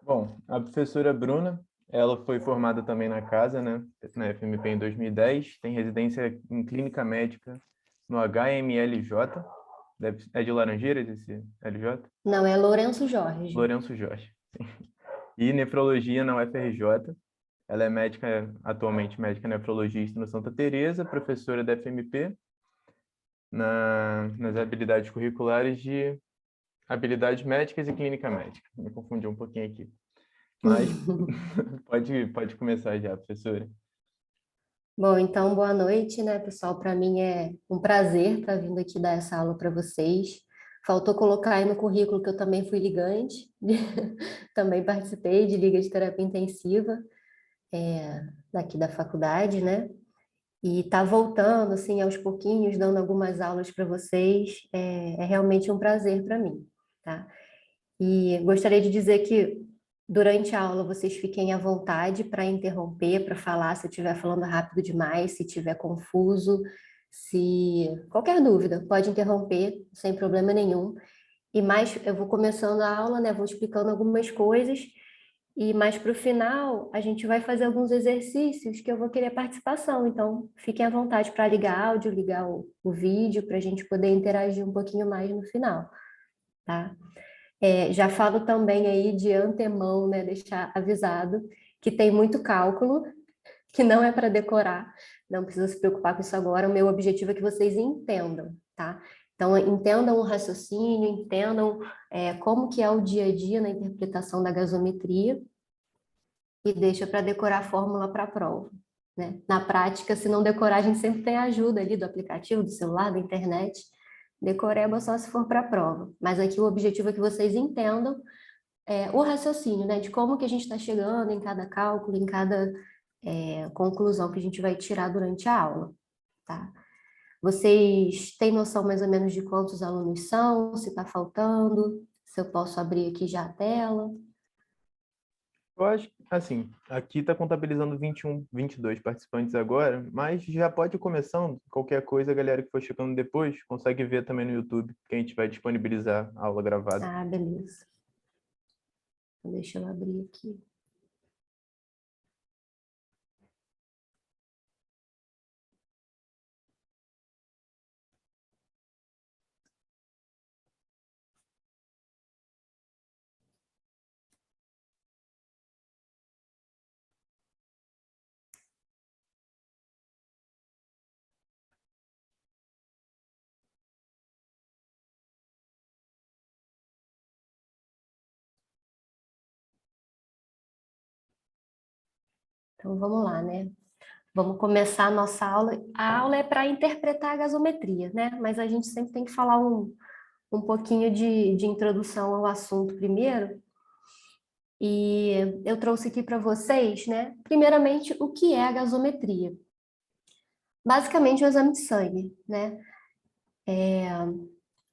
Bom, a professora Bruna, ela foi formada também na casa, né, na FMP em 2010, tem residência em clínica médica no HMLJ, é de Laranjeiras esse LJ? Não, é Lourenço Jorge. Lourenço Jorge. E nefrologia na UFRJ. Ela é médica, atualmente médica nefrologista no Santa Teresa, professora da FMP, nas habilidades curriculares de habilidades médicas e clínica médica. Me confundi um pouquinho aqui. Mas pode começar já, professora. Bom, então, boa noite, né, pessoal? Para mim é um prazer estar vindo aqui dar essa aula para vocês. Faltou colocar aí no currículo que eu também fui ligante, também participei de Liga de Terapia Intensiva, daqui da faculdade, né? E tá voltando, assim, aos pouquinhos, dando algumas aulas para vocês, é realmente um prazer para mim, tá? E gostaria de dizer que durante a aula vocês fiquem à vontade para interromper, para falar se eu estiver falando rápido demais, se estiver confuso, se qualquer dúvida, pode interromper, sem problema nenhum. E mais, eu vou começando a aula, né? Vou explicando algumas coisas e mais para o final a gente vai fazer alguns exercícios que eu vou querer participação. Então, fiquem à vontade para ligar áudio, ligar o vídeo, para a gente poder interagir um pouquinho mais no final, tá? Já falo também aí de antemão, né, deixar avisado que tem muito cálculo, que não é para decorar, não precisa se preocupar com isso agora, o meu objetivo é que vocês entendam, tá? Então, entendam o raciocínio, entendam como que é o dia a dia na interpretação da gasometria e deixa para decorar a fórmula para a prova, né? Na prática, se não decorar, a gente sempre tem a ajuda ali do aplicativo, do celular, da internet. Decoreba só se for para a prova. Mas aqui o objetivo é que vocês entendam o raciocínio, né? De como que a gente está chegando em cada cálculo, em cada conclusão que a gente vai tirar durante a aula, tá? Vocês têm noção mais ou menos de quantos alunos são, se está faltando, se eu posso abrir aqui já a tela? Eu acho, assim, aqui está contabilizando 21, 22 participantes agora, mas já pode ir começando. Qualquer coisa, a galera que for chegando depois consegue ver também no YouTube, que a gente vai disponibilizar a aula gravada. Ah, beleza. Então, deixa eu abrir aqui. Então, vamos lá, né? Vamos começar a nossa aula. A aula é para interpretar a gasometria, né? Mas a gente sempre tem que falar um pouquinho de introdução ao assunto primeiro. E eu trouxe aqui para vocês, né? Primeiramente, o que é a gasometria? Basicamente, o exame de sangue, né?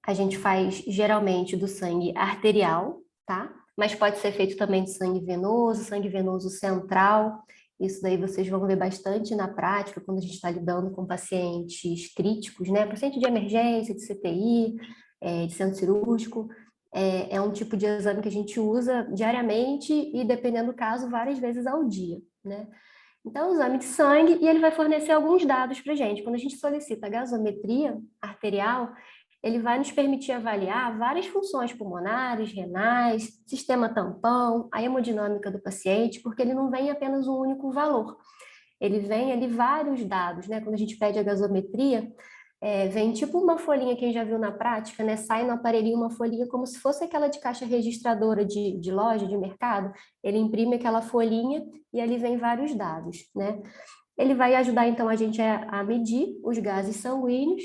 A gente faz geralmente do sangue arterial, tá? Mas pode ser feito também de sangue venoso central. Isso daí vocês vão ver bastante na prática, quando a gente está lidando com pacientes críticos, né? Paciente de emergência, de CTI, de centro cirúrgico. É um tipo de exame que a gente usa diariamente e, dependendo do caso, várias vezes ao dia, né? Então, o exame de sangue, e ele vai fornecer alguns dados para a gente. Quando a gente solicita a gasometria arterial, ele vai nos permitir avaliar várias funções pulmonares, renais, sistema tampão, a hemodinâmica do paciente, porque ele não vem apenas um único valor. Ele vem ali vários dados, né? Quando a gente pede a gasometria, vem tipo uma folhinha, quem já viu na prática, né? Sai no aparelhinho uma folhinha como se fosse aquela de caixa registradora de loja, de mercado. Ele imprime aquela folhinha e ali vem vários dados, né? Ele vai ajudar, então, a gente a medir os gases sanguíneos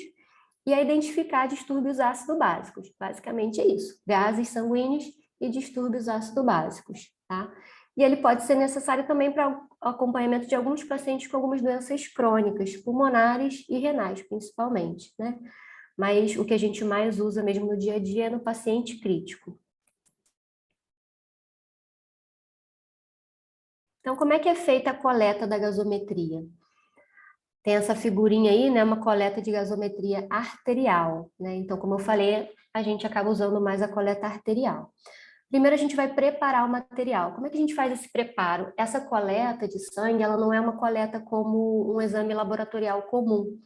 e a identificar distúrbios ácido-básicos. Basicamente é isso, gases sanguíneos e distúrbios ácido-básicos, tá? E ele pode ser necessário também para o acompanhamento de alguns pacientes com algumas doenças crônicas, pulmonares e renais, principalmente, né? Mas o que a gente mais usa mesmo no dia a dia é no paciente crítico. Então, como é que é feita a coleta da gasometria? Tem essa figurinha aí, né, uma coleta de gasometria arterial, né? Então, como eu falei, a gente acaba usando mais a coleta arterial. Primeiro a gente vai preparar o material. Como é que a gente faz esse preparo? Essa coleta de sangue, ela não é uma coleta como um exame laboratorial comum.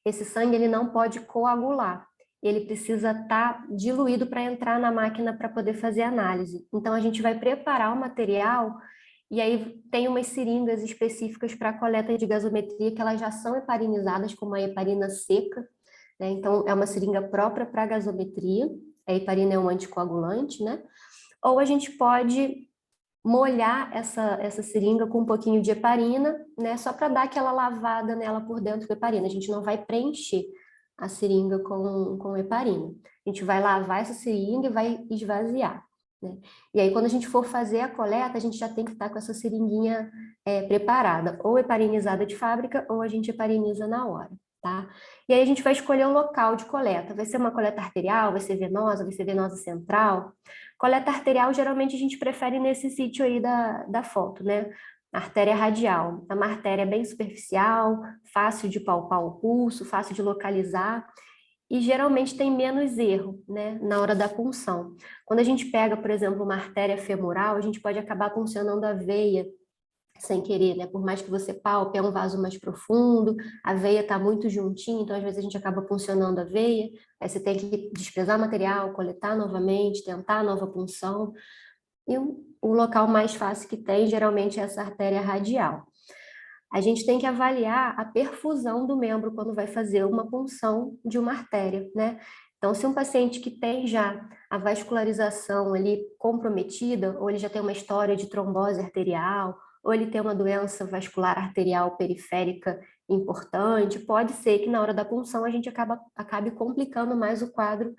Esse sangue ele não pode coagular. Ele precisa estar diluído para entrar na máquina para poder fazer análise. Então a gente vai preparar o material e aí tem umas seringas específicas para a coleta de gasometria que elas já são heparinizadas com uma heparina seca, né? Então é uma seringa própria para gasometria. A heparina é um anticoagulante, né? Ou a gente pode molhar essa seringa com um pouquinho de heparina, né? Só para dar aquela lavada nela por dentro com heparina. A gente não vai preencher a seringa com heparina. A gente vai lavar essa seringa e vai esvaziar, né? E aí, quando a gente for fazer a coleta, a gente já tem que estar com essa seringuinha preparada, ou heparinizada de fábrica, ou a gente hepariniza na hora, tá? E aí a gente vai escolher o local de coleta. Vai ser uma coleta arterial, vai ser venosa central. Coleta arterial, geralmente a gente prefere nesse sítio aí da foto, né? Artéria radial. É uma artéria bem superficial, fácil de palpar o pulso, fácil de localizar e geralmente tem menos erro, né, na hora da punção. Quando a gente pega, por exemplo, uma artéria femoral, a gente pode acabar puncionando a veia sem querer, né? Por mais que você palpe, é um vaso mais profundo, a veia está muito juntinha, então às vezes a gente acaba puncionando a veia, aí você tem que desprezar o material, coletar novamente, tentar a nova punção, e o local mais fácil que tem, geralmente, é essa artéria radial. A gente tem que avaliar a perfusão do membro quando vai fazer uma punção de uma artéria, né? Então, se um paciente que tem já a vascularização ali comprometida, ou ele já tem uma história de trombose arterial, ou ele tem uma doença vascular arterial periférica importante, pode ser que na hora da punção a gente acabe complicando mais o quadro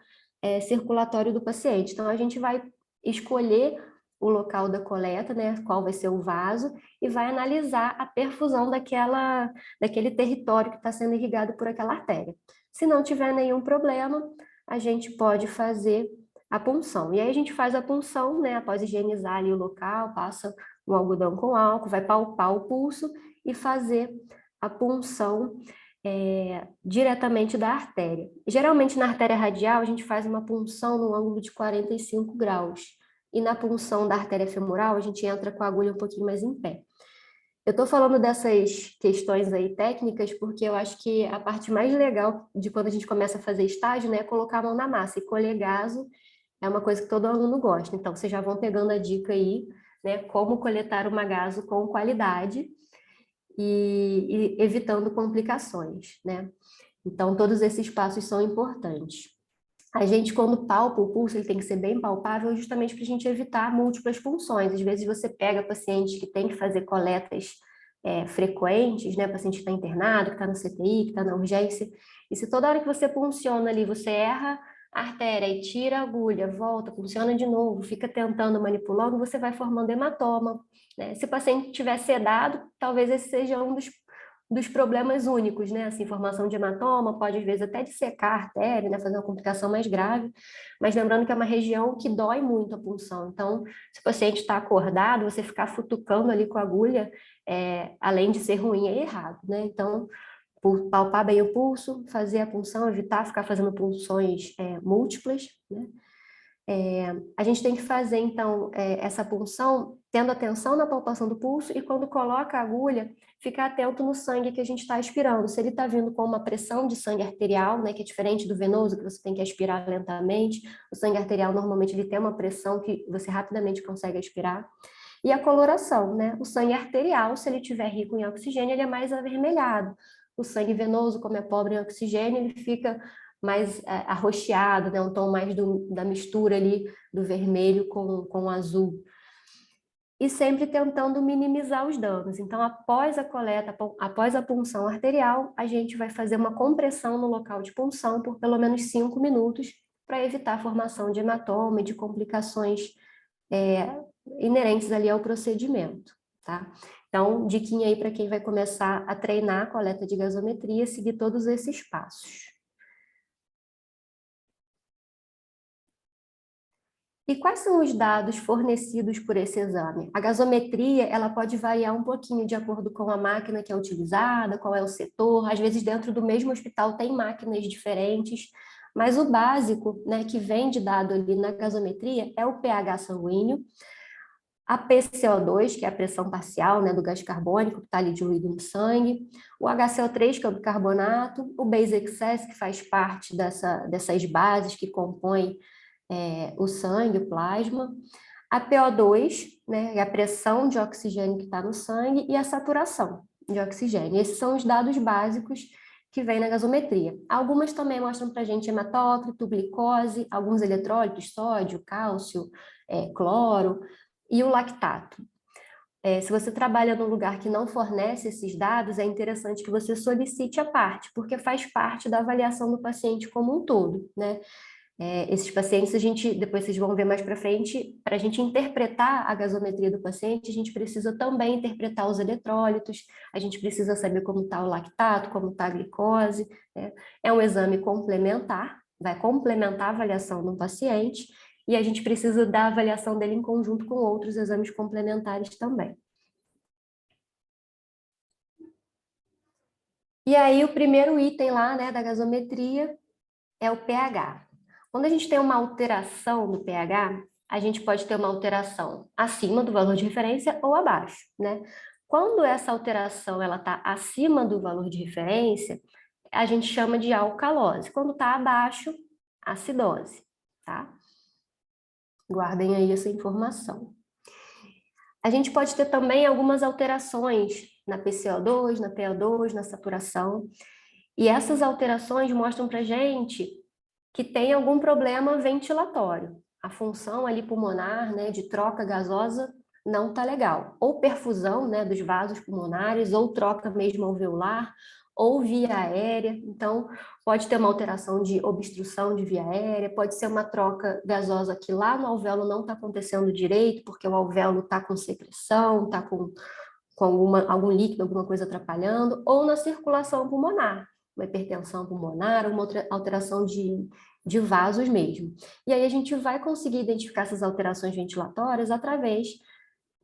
circulatório do paciente. Então, a gente vai escolher o local da coleta, né, qual vai ser o vaso, e vai analisar a perfusão daquele território que está sendo irrigado por aquela artéria. Se não tiver nenhum problema, a gente pode fazer a punção. E aí a gente faz a punção, né, após higienizar ali o local, passa um algodão com álcool, vai palpar o pulso e fazer a punção diretamente da artéria. Geralmente na artéria radial a gente faz uma punção no ângulo de 45 graus. E na punção da artéria femoral a gente entra com a agulha um pouquinho mais em pé. Eu estou falando dessas questões aí técnicas porque eu acho que a parte mais legal de quando a gente começa a fazer estágio, né, é colocar a mão na massa. E colher gaso é uma coisa que todo aluno gosta. Então, vocês já vão pegando a dica aí, né, como coletar uma gaso com qualidade e evitando complicações, né? Então, todos esses passos são importantes. A gente, quando palpa o pulso, ele tem que ser bem palpável justamente para a gente evitar múltiplas punções. Às vezes você pega pacientes que têm que fazer coletas frequentes, né? Paciente que está internado, que está no CTI, que está na urgência. E se toda hora que você punciona ali, você erra a artéria e tira a agulha, volta, funciona de novo, fica tentando manipulando, você vai formando hematoma, né? Se o paciente estiver sedado, talvez esse seja um dos problemas únicos, né? Assim, formação de hematoma pode, às vezes, até dissecar a artéria, né? Fazer uma complicação mais grave, mas lembrando que é uma região que dói muito a punção. Então, se o paciente está acordado, você ficar futucando ali com a agulha, além de ser ruim, é errado, né? Então, palpar bem o pulso, fazer a punção, evitar ficar fazendo punções múltiplas, né? A gente tem que fazer, então, essa punção tendo atenção na palpação do pulso e quando coloca a agulha, ficar atento no sangue que a gente está aspirando. Se ele está vindo com uma pressão de sangue arterial, né, que é diferente do venoso, que você tem que aspirar lentamente, o sangue arterial normalmente ele tem uma pressão que você rapidamente consegue aspirar. E a coloração, né? O sangue arterial, se ele estiver rico em oxigênio, ele é mais avermelhado. O sangue venoso, como é pobre em oxigênio, ele fica mais arroxeado, né? Um tom mais da mistura ali do vermelho com o azul. E sempre tentando minimizar os danos. Então, após a coleta, após a punção arterial, a gente vai fazer uma compressão no local de punção por pelo menos 5 minutos para evitar a formação de hematoma e de complicações inerentes ali ao procedimento, tá? Então, diquinha aí para quem vai começar a treinar a coleta de gasometria, seguir todos esses passos. E quais são os dados fornecidos por esse exame? A gasometria, ela pode variar um pouquinho de acordo com a máquina que é utilizada, qual é o setor. Às vezes, dentro do mesmo hospital tem máquinas diferentes, Mas o básico, né, que vem de dado ali na gasometria é o pH sanguíneo, a PCO2, que é a pressão parcial, né, do gás carbônico, que está ali diluído no sangue, o HCO3, que é o bicarbonato, o base excess, que faz parte dessas bases que compõem o sangue, o plasma, a PO2, né, é a pressão de oxigênio que está no sangue, e a saturação de oxigênio. Esses são os dados básicos que vem na gasometria. Algumas também mostram para a gente hematócrito, glicose, alguns eletrólitos, sódio, cálcio, cloro, e o lactato. Se você trabalha num lugar que não fornece esses dados, é interessante que você solicite a parte, porque faz parte da avaliação do paciente como um todo, né? Esses pacientes, depois vocês vão ver mais para frente, para a gente interpretar a gasometria do paciente, a gente precisa também interpretar os eletrólitos, a gente precisa saber como está o lactato, como está a glicose, né? É um exame complementar, vai complementar a avaliação do paciente, e a gente precisa da avaliação dele em conjunto com outros exames complementares também. E aí, o primeiro item lá, né, da gasometria é o pH. Quando a gente tem uma alteração do pH, a gente pode ter uma alteração acima do valor de referência ou abaixo, né? Quando essa alteração ela está acima do valor de referência, a gente chama de alcalose. Quando está abaixo, acidose, tá? Guardem aí essa informação. A gente pode ter também algumas alterações na PCO2, na PO2, na saturação. E essas alterações mostram para a gente que tem algum problema ventilatório. A função ali pulmonar, né, de troca gasosa não está legal. Ou perfusão, né, dos vasos pulmonares, ou troca mesmo alveolar, ou via aérea. Então, pode ter uma alteração de obstrução de via aérea, pode ser uma troca gasosa que lá no alvéolo não está acontecendo direito, porque o alvéolo está com secreção, está com algum líquido, alguma coisa atrapalhando, ou na circulação pulmonar, uma hipertensão pulmonar, uma outra alteração de vasos mesmo. E aí a gente vai conseguir identificar essas alterações ventilatórias através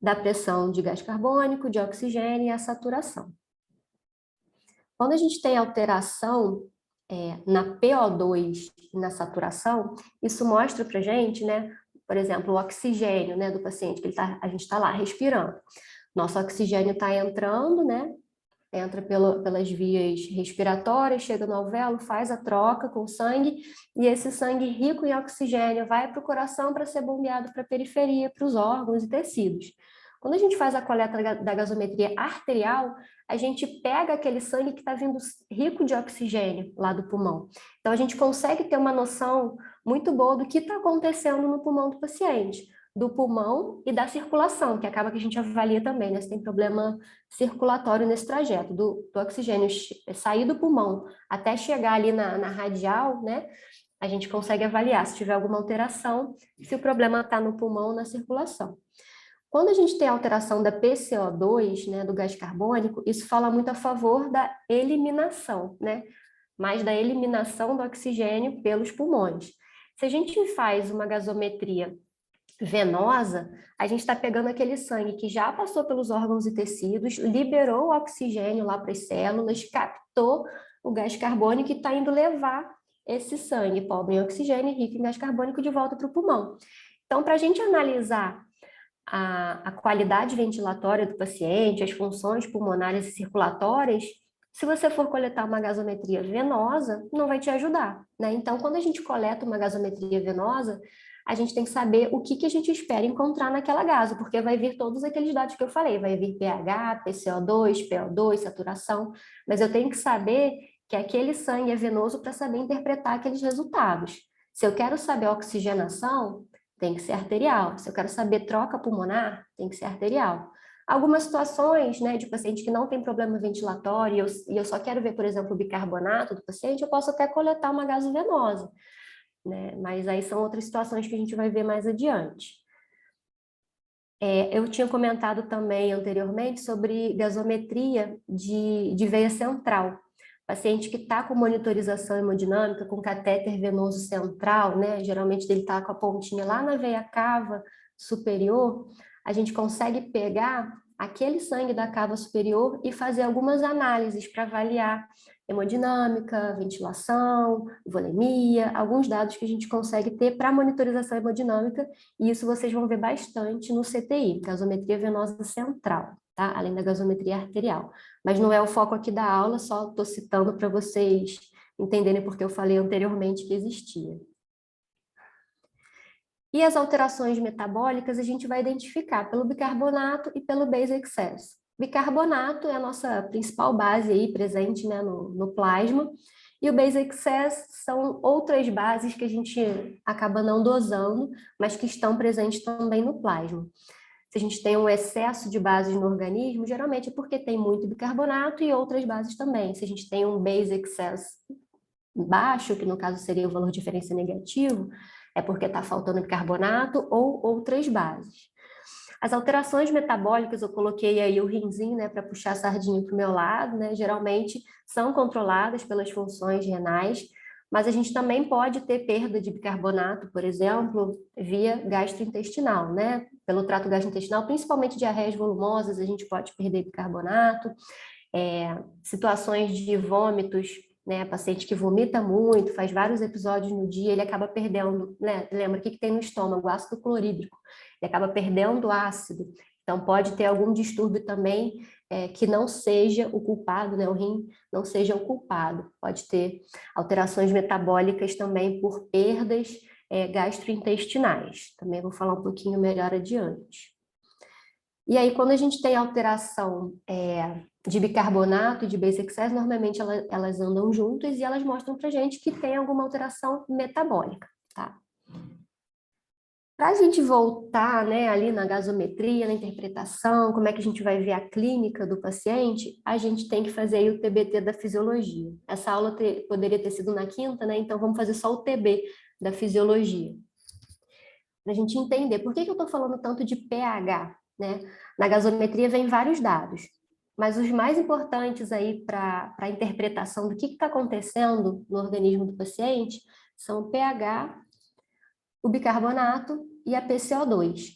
da pressão de gás carbônico, de oxigênio e a saturação. Quando a gente tem alteração na PO2 e na saturação, isso mostra para a gente, né, por exemplo, o oxigênio, né, do paciente, que a gente está lá respirando. Nosso oxigênio está entrando, né, entra pelas vias respiratórias, chega no alvéolo, faz a troca com o sangue, e esse sangue rico em oxigênio vai para o coração para ser bombeado para a periferia, para os órgãos e tecidos. Quando a gente faz a coleta da gasometria arterial, a gente pega aquele sangue que está vindo rico de oxigênio lá do pulmão. Então, a gente consegue ter uma noção muito boa do que está acontecendo no pulmão do paciente, do pulmão e da circulação, que acaba que a gente avalia também, né, se tem problema circulatório nesse trajeto, do oxigênio sair do pulmão até chegar ali na radial, né, a gente consegue avaliar se tiver alguma alteração, se o problema está no pulmão ou na circulação. Quando a gente tem alteração da PCO2, né, do gás carbônico, isso fala muito a favor da eliminação, né, mais da eliminação do oxigênio pelos pulmões. Se a gente faz uma gasometria venosa, a gente está pegando aquele sangue que já passou pelos órgãos e tecidos, liberou o oxigênio lá para as células, captou o gás carbônico e está indo levar esse sangue pobre em oxigênio e rico em gás carbônico de volta para o pulmão. Então, para a gente analisar a qualidade ventilatória do paciente, as funções pulmonares e circulatórias, se você for coletar uma gasometria venosa, não vai te ajudar, né? Então, quando a gente coleta uma gasometria venosa, a gente tem que saber o que a gente espera encontrar naquela gaso, porque vai vir todos aqueles dados que eu falei, vai vir pH, PCO2, PO2, saturação, mas eu tenho que saber que aquele sangue é venoso para saber interpretar aqueles resultados. Se eu quero saber a oxigenação, tem que ser arterial. Se eu quero saber troca pulmonar, tem que ser arterial. Algumas situações, né, de paciente que não tem problema ventilatório e eu só quero ver, por exemplo, o bicarbonato do paciente, eu posso até coletar uma gasovenosa, né? Mas aí são outras situações que a gente vai ver mais adiante. Eu tinha comentado também anteriormente sobre gasometria de veia central. Paciente que está com monitorização hemodinâmica, com catéter venoso central, né? Geralmente ele está com a pontinha lá na veia cava superior, a gente consegue pegar aquele sangue da cava superior e fazer algumas análises para avaliar hemodinâmica, ventilação, volemia, alguns dados que a gente consegue ter para monitorização hemodinâmica, e isso vocês vão ver bastante no CTI, gasometria venosa central, tá? Além da gasometria arterial. Mas não é o foco aqui da aula, só estou citando para vocês entenderem porque eu falei anteriormente que existia. E as alterações metabólicas a gente vai identificar pelo bicarbonato e pelo base excess. Bicarbonato é a nossa principal base aí presente, né, no plasma, e o base excess são outras bases que a gente acaba não dosando, mas que estão presentes também no plasma. Se a gente tem um excesso de bases no organismo, geralmente é porque tem muito bicarbonato e outras bases também. Se a gente tem um base excess baixo, que no caso seria o valor de diferença negativo, é porque está faltando bicarbonato ou outras bases. As alterações metabólicas, eu coloquei aí o rinzinho, né, para puxar a sardinha para o meu lado, né, geralmente são controladas pelas funções renais, mas a gente também pode ter perda de bicarbonato, por exemplo, via gastrointestinal, né, pelo trato gastrointestinal, principalmente diarreias volumosas, a gente pode perder bicarbonato, situações de vômitos, né, paciente que vomita muito, faz vários episódios no dia, ele acaba perdendo, né, lembra o que tem no estômago? Ácido clorídrico, ele acaba perdendo ácido, então pode ter algum distúrbio também que não seja o culpado, né, o rim não seja o culpado, pode ter alterações metabólicas também por perdas gastrointestinais, também vou falar um pouquinho melhor adiante. E aí, quando a gente tem alteração de bicarbonato e de base excess, normalmente elas andam juntas e elas mostram para a gente que tem alguma alteração metabólica, tá? Para a gente voltar, né, ali na gasometria, na interpretação, como é que a gente vai ver a clínica do paciente, a gente tem que fazer aí o TBT da fisiologia. Essa aula poderia ter sido na quinta, né? Então vamos fazer só o TB da fisiologia. Para a gente entender por que eu estou falando tanto de pH, né? Na gasometria vem vários dados, mas os mais importantes aí para a interpretação do que está acontecendo no organismo do paciente são o pH, o bicarbonato e a PCO2.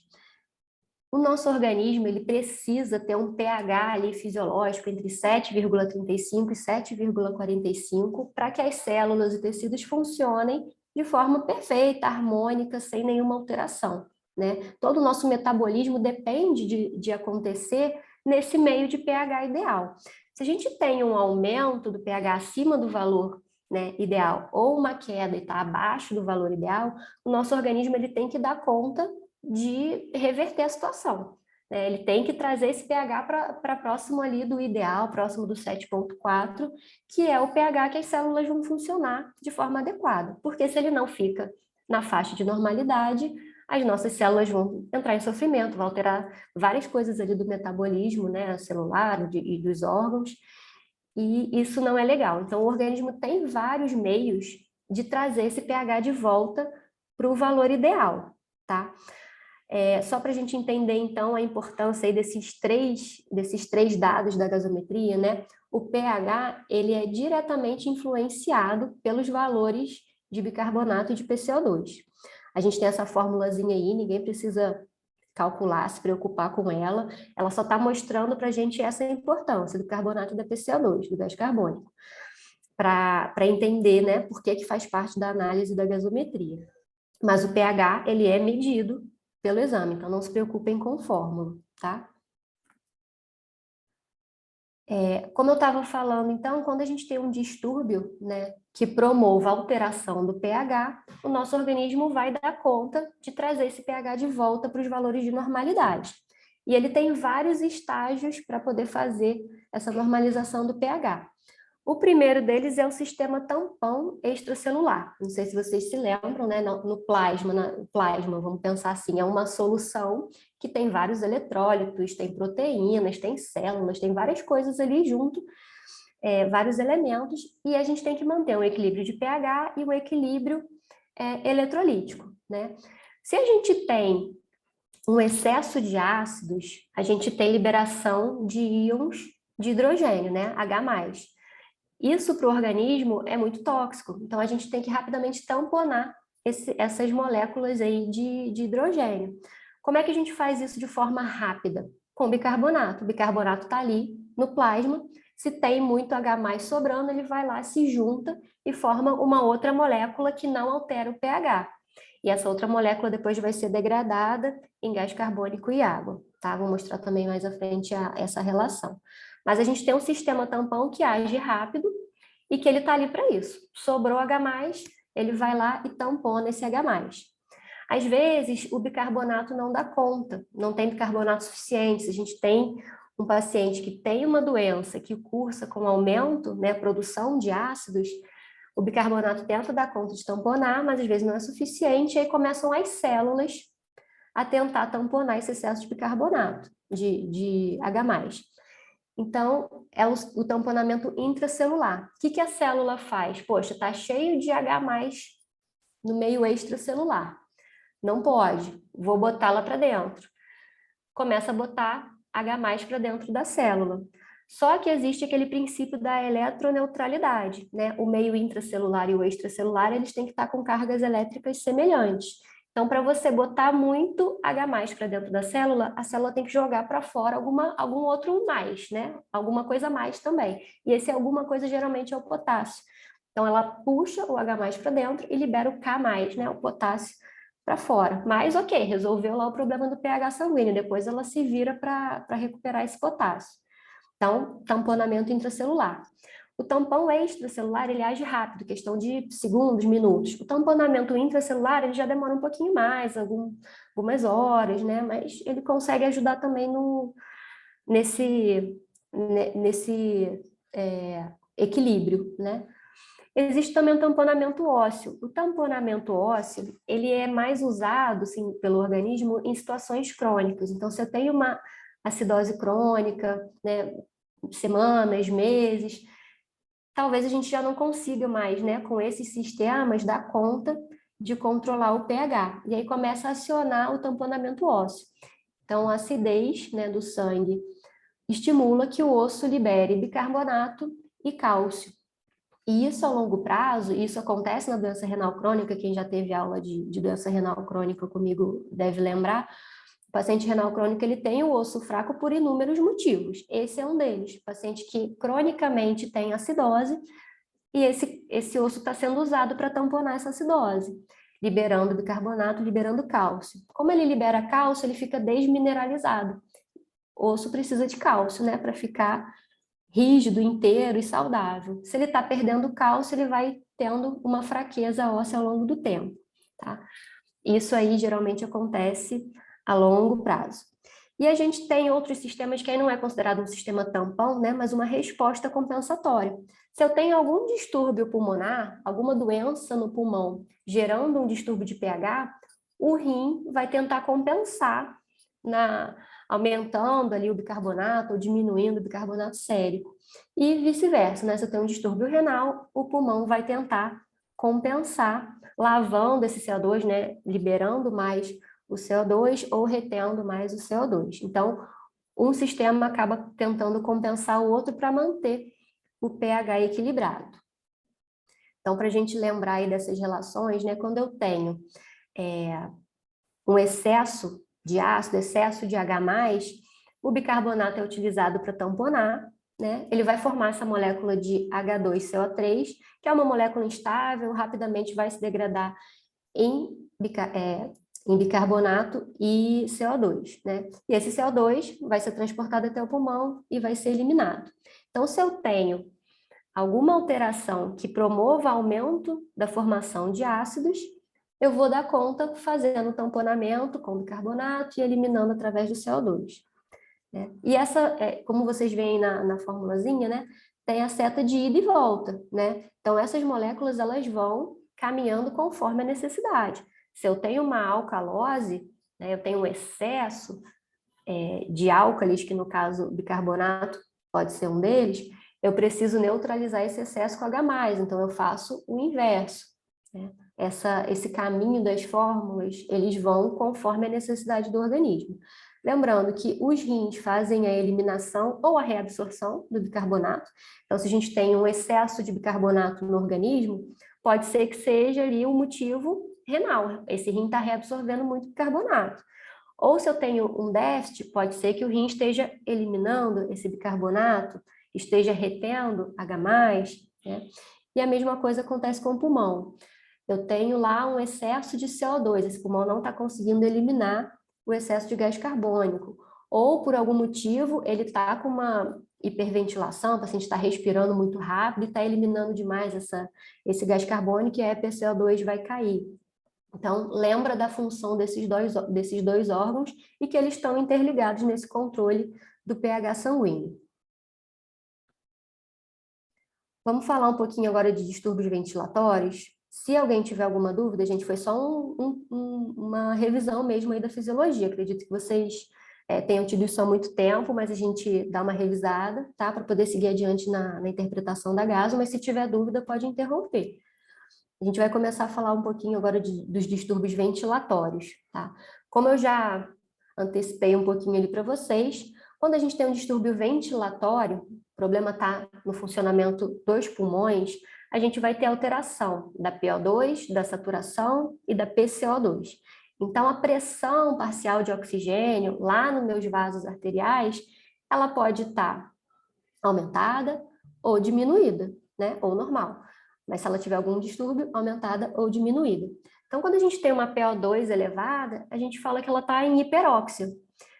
O nosso organismo ele precisa ter um pH ali fisiológico entre 7,35 e 7,45 para que as células e tecidos funcionem de forma perfeita, harmônica, sem nenhuma alteração, né? Todo o nosso metabolismo depende de acontecer nesse meio de pH ideal. Se a gente tem um aumento do pH acima do valor, né, ideal ou uma queda e está abaixo do valor ideal, o nosso organismo ele tem que dar conta de reverter a situação, né? Ele tem que trazer esse pH para próximo ali do ideal, próximo do 7,4, que é o pH que as células vão funcionar de forma adequada, porque se ele não fica na faixa de normalidade, as nossas células vão entrar em sofrimento, vão alterar várias coisas ali do metabolismo, né, celular e dos órgãos, e isso não é legal. Então, o organismo tem vários meios de trazer esse pH de volta para o valor ideal, tá? Só para a gente entender, então, a importância aí desses três dados da gasometria, né? O pH, ele é diretamente influenciado pelos valores de bicarbonato e de PCO2. A gente tem essa formulazinha aí, ninguém precisa calcular, se preocupar com ela só está mostrando para a gente essa importância do carbonato e da PCO2, do gás carbônico, para entender, né, por que faz parte da análise da gasometria. Mas o pH, ele é medido pelo exame, então não se preocupem com fórmula, tá? Como eu estava falando, então, quando a gente tem um distúrbio, né, que promova a alteração do pH, o nosso organismo vai dar conta de trazer esse pH de volta para os valores de normalidade. E ele tem vários estágios para poder fazer essa normalização do pH. O primeiro deles é o sistema tampão extracelular. Não sei se vocês se lembram, né? No plasma, vamos pensar assim, é uma solução que tem vários eletrólitos, tem proteínas, tem células, tem várias coisas ali junto, vários elementos, e a gente tem que manter um equilíbrio de pH e um equilíbrio eletrolítico, né? Se a gente tem um excesso de ácidos, a gente tem liberação de íons de hidrogênio, né? H+. Isso para o organismo é muito tóxico, então a gente tem que rapidamente tamponar essas moléculas aí de hidrogênio. Como é que a gente faz isso de forma rápida? com bicarbonato. O bicarbonato está ali no plasma. Se tem muito H+ sobrando, ele vai lá, se junta e forma uma outra molécula que não altera o pH. E essa outra molécula depois vai ser degradada em gás carbônico e água, tá? Vou mostrar também mais à frente essa relação. Mas a gente tem um sistema tampão que age rápido e que ele está ali para isso. Sobrou H+, ele vai lá e tampona esse H+. Às vezes, o bicarbonato não dá conta, não tem bicarbonato suficiente. Se a gente tem um paciente que tem uma doença que cursa com aumento, né, produção de ácidos, o bicarbonato tenta dar conta de tamponar, mas às vezes não é suficiente, e aí começam as células a tentar tamponar esse excesso de bicarbonato, de H+. Então, é o tamponamento intracelular. O que a célula faz? Poxa, está cheio de H+ no meio extracelular. Não pode, vou botá-la para dentro. Começa a botar H+ para dentro da célula. Só que existe aquele princípio da eletroneutralidade, né? O meio intracelular e o extracelular, eles têm que estar com cargas elétricas semelhantes. Então, para você botar muito H+ para dentro da célula, a célula tem que jogar para fora algum outro mais, né? Alguma coisa a mais também. E esse alguma coisa geralmente é o potássio. Então, ela puxa o H+ para dentro e libera o K+, né? O potássio para fora. Mas, ok, resolveu lá o problema do pH sanguíneo. Depois ela se vira para recuperar esse potássio. Então, tamponamento intracelular. O tampão extracelular, ele age rápido, questão de segundos, minutos. O tamponamento intracelular, ele já demora um pouquinho mais, algumas horas, né? Mas ele consegue ajudar também nesse equilíbrio, né? Existe também o tamponamento ósseo. O tamponamento ósseo, ele é mais usado, assim, pelo organismo em situações crônicas. Então, se eu tenho uma acidose crônica, né, semanas, meses, talvez a gente já não consiga mais, né, com esses sistemas, dar conta de controlar o pH. E aí começa a acionar o tamponamento ósseo. Então, a acidez, né, do sangue estimula que o osso libere bicarbonato e cálcio. E isso a longo prazo, isso acontece na doença renal crônica, quem já teve aula de doença renal crônica comigo deve lembrar. O paciente renal crônico, ele tem o osso fraco por inúmeros motivos. Esse é um deles. O paciente que cronicamente tem acidose e esse osso está sendo usado para tamponar essa acidose, liberando bicarbonato, liberando cálcio. Como ele libera cálcio, ele fica desmineralizado. O osso precisa de cálcio, né, para ficar rígido, inteiro e saudável. Se ele está perdendo cálcio, ele vai tendo uma fraqueza óssea ao longo do tempo, tá? Isso aí geralmente acontece a longo prazo. E a gente tem outros sistemas que aí não é considerado um sistema tampão, né, mas uma resposta compensatória. Se eu tenho algum distúrbio pulmonar, alguma doença no pulmão gerando um distúrbio de pH, o rim vai tentar compensar aumentando ali o bicarbonato ou diminuindo o bicarbonato sérico. E vice-versa, né? Se eu tenho um distúrbio renal, o pulmão vai tentar compensar, lavando esse CO2, né? Liberando mais o CO2 ou retendo mais o CO2. Então, um sistema acaba tentando compensar o outro para manter o pH equilibrado. Então, para a gente lembrar aí dessas relações, né? Quando eu tenho um excesso de ácido, excesso de H+, o bicarbonato é utilizado para tamponar, né? Ele vai formar essa molécula de H2CO3, que é uma molécula instável, rapidamente vai se degradar em bicarbonato e CO2, né? E esse CO2 vai ser transportado até o pulmão e vai ser eliminado. Então, se eu tenho alguma alteração que promova aumento da formação de ácidos, eu vou dar conta fazendo tamponamento com bicarbonato e eliminando através do CO2. Né? E essa, como vocês veem na formulazinha, né, tem a seta de ida e volta. Né? Então, essas moléculas elas vão caminhando conforme a necessidade. Se eu tenho uma alcalose, né, eu tenho um excesso de álcalis, que no caso bicarbonato pode ser um deles, eu preciso neutralizar esse excesso com H+, então eu faço o inverso. Né? Esse caminho das fórmulas, eles vão conforme a necessidade do organismo. Lembrando que os rins fazem a eliminação ou a reabsorção do bicarbonato. Então, se a gente tem um excesso de bicarbonato no organismo, pode ser que seja ali o motivo renal. Esse rim está reabsorvendo muito bicarbonato. Ou se eu tenho um déficit, pode ser que o rim esteja eliminando esse bicarbonato, esteja retendo H+, né? E a mesma coisa acontece com o pulmão. Eu tenho lá um excesso de CO2, esse pulmão não está conseguindo eliminar o excesso de gás carbônico. Ou, por algum motivo, ele está com uma hiperventilação, o paciente está respirando muito rápido e está eliminando demais esse gás carbônico e a EPCO2 vai cair. Então, lembra da função desses dois órgãos e que eles estão interligados nesse controle do pH sanguíneo. Vamos falar um pouquinho agora de distúrbios ventilatórios. Se alguém tiver alguma dúvida, gente, foi só uma revisão mesmo aí da fisiologia. Acredito que vocês tenham tido isso há muito tempo, mas a gente dá uma revisada, tá? Para poder seguir adiante na interpretação da gaso, mas se tiver dúvida, pode interromper. A gente vai começar a falar um pouquinho agora dos distúrbios ventilatórios, tá? Como eu já antecipei um pouquinho ali para vocês, quando a gente tem um distúrbio ventilatório, o problema está no funcionamento dos pulmões, a gente vai ter alteração da PO2, da saturação e da PCO2. Então, a pressão parcial de oxigênio lá nos meus vasos arteriais, ela pode estar aumentada ou diminuída, né? Ou normal. Mas se ela tiver algum distúrbio, aumentada ou diminuída. Então, quando a gente tem uma PO2 elevada, a gente fala que ela está em hiperóxia.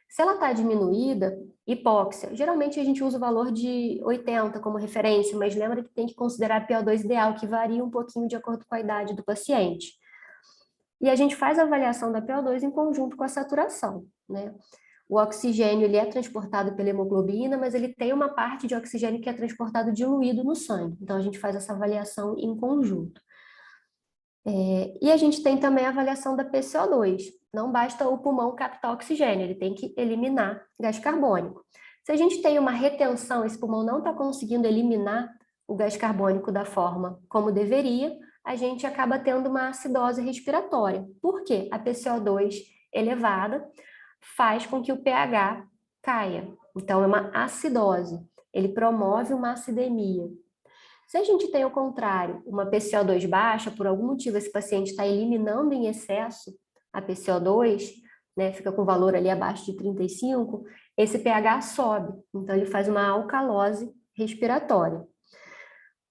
Se ela está diminuída, hipóxia. Geralmente a gente usa o valor de 80 como referência, mas lembra que tem que considerar a PO2 ideal, que varia um pouquinho de acordo com a idade do paciente. E a gente faz a avaliação da PO2 em conjunto com a saturação, né? O oxigênio ele é transportado pela hemoglobina, mas ele tem uma parte de oxigênio que é transportado diluído no sangue. Então, a gente faz essa avaliação em conjunto. E a gente tem também a avaliação da PCO2. Não basta o pulmão captar oxigênio, ele tem que eliminar gás carbônico. Se a gente tem uma retenção, esse pulmão não está conseguindo eliminar o gás carbônico da forma como deveria, a gente acaba tendo uma acidose respiratória. Por quê? A PCO2 elevada faz com que o pH caia. Então, é uma acidose. Ele promove uma acidemia. Se a gente tem, ao contrário, uma PCO2 baixa, por algum motivo esse paciente está eliminando em excesso a PCO2, né, fica com valor ali abaixo de 35, esse pH sobe. Então, ele faz uma alcalose respiratória.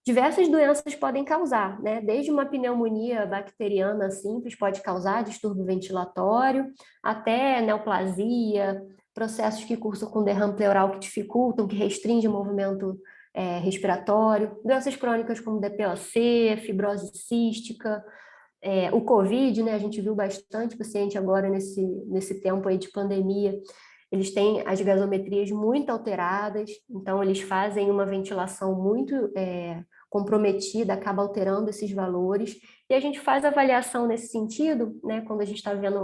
Diversas doenças podem causar, né? Desde uma pneumonia bacteriana simples pode causar distúrbio ventilatório, até neoplasia, processos que cursam com derrame pleural que dificultam, que restringem o movimento respiratório, doenças crônicas como DPOC, fibrose cística, o COVID, né? A gente viu bastante paciente agora nesse tempo aí de pandemia. Eles têm as gasometrias muito alteradas, então eles fazem uma ventilação muito comprometida, acaba alterando esses valores, e a gente faz avaliação nesse sentido, né, quando a gente está vendo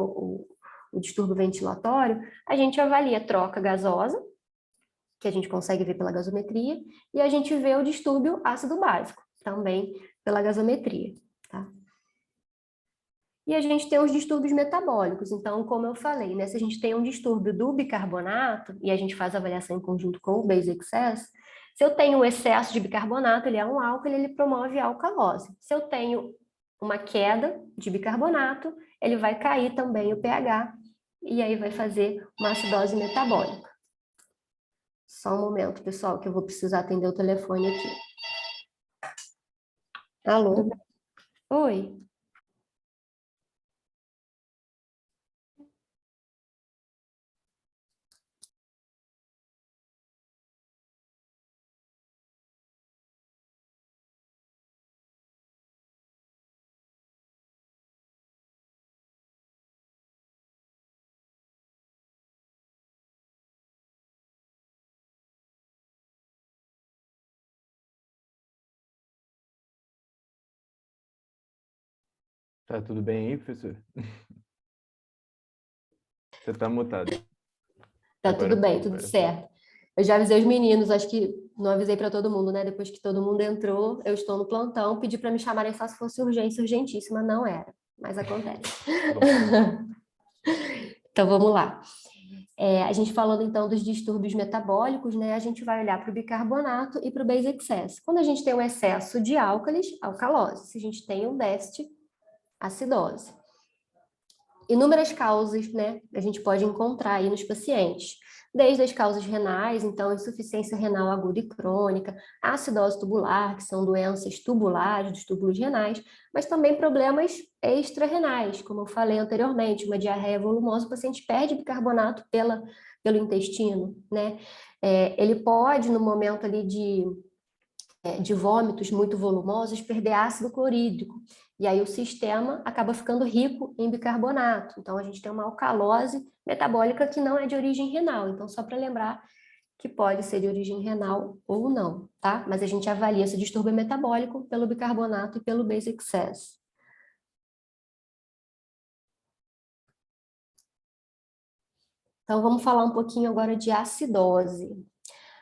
o distúrbio ventilatório, a gente avalia a troca gasosa, que a gente consegue ver pela gasometria, e a gente vê o distúrbio ácido básico, também pela gasometria, tá? E a gente tem os distúrbios metabólicos. Então, como eu falei, né, se a gente tem um distúrbio do bicarbonato, e a gente faz a avaliação em conjunto com o base excess, se eu tenho um excesso de bicarbonato, ele é um álcool, ele promove a alcalose. Se eu tenho uma queda de bicarbonato, ele vai cair também o pH, e aí vai fazer uma acidose metabólica. Só um momento, pessoal, que eu vou precisar atender o telefone aqui. Alô? Oi? Tá tudo bem aí, professor? Você tá mutado. Tá Agora tudo bem, foi, tudo agora foi. certo. Eu já avisei os meninos, acho que não avisei para todo mundo, né? Depois que todo mundo entrou, eu estou no plantão, pedi para me chamarem só se fosse urgência, urgentíssima, não era, mas acontece. Bom, Então vamos lá. A gente falando então dos distúrbios metabólicos, né? A gente vai olhar para o bicarbonato e para o base excess. Quando a gente tem um excesso de álcalis, alcalose. Se a gente tem um déficit, acidose. inúmeras causas, né, a gente pode encontrar aí nos pacientes, desde as causas renais, então insuficiência renal aguda e crônica, acidose tubular, que são doenças tubulares dos túbulos renais, mas também problemas extra-renais, como eu falei anteriormente, uma diarreia volumosa, o paciente perde bicarbonato pelo intestino, né? Ele pode, no momento ali de vômitos muito volumosos, perder ácido clorídrico. E aí o sistema acaba ficando rico em bicarbonato. Então, a gente tem uma alcalose metabólica que não é de origem renal. Então, só para lembrar que pode ser de origem renal ou não, tá? Mas a gente avalia esse distúrbio metabólico pelo bicarbonato e pelo base excess. Então, vamos falar um pouquinho agora de acidose.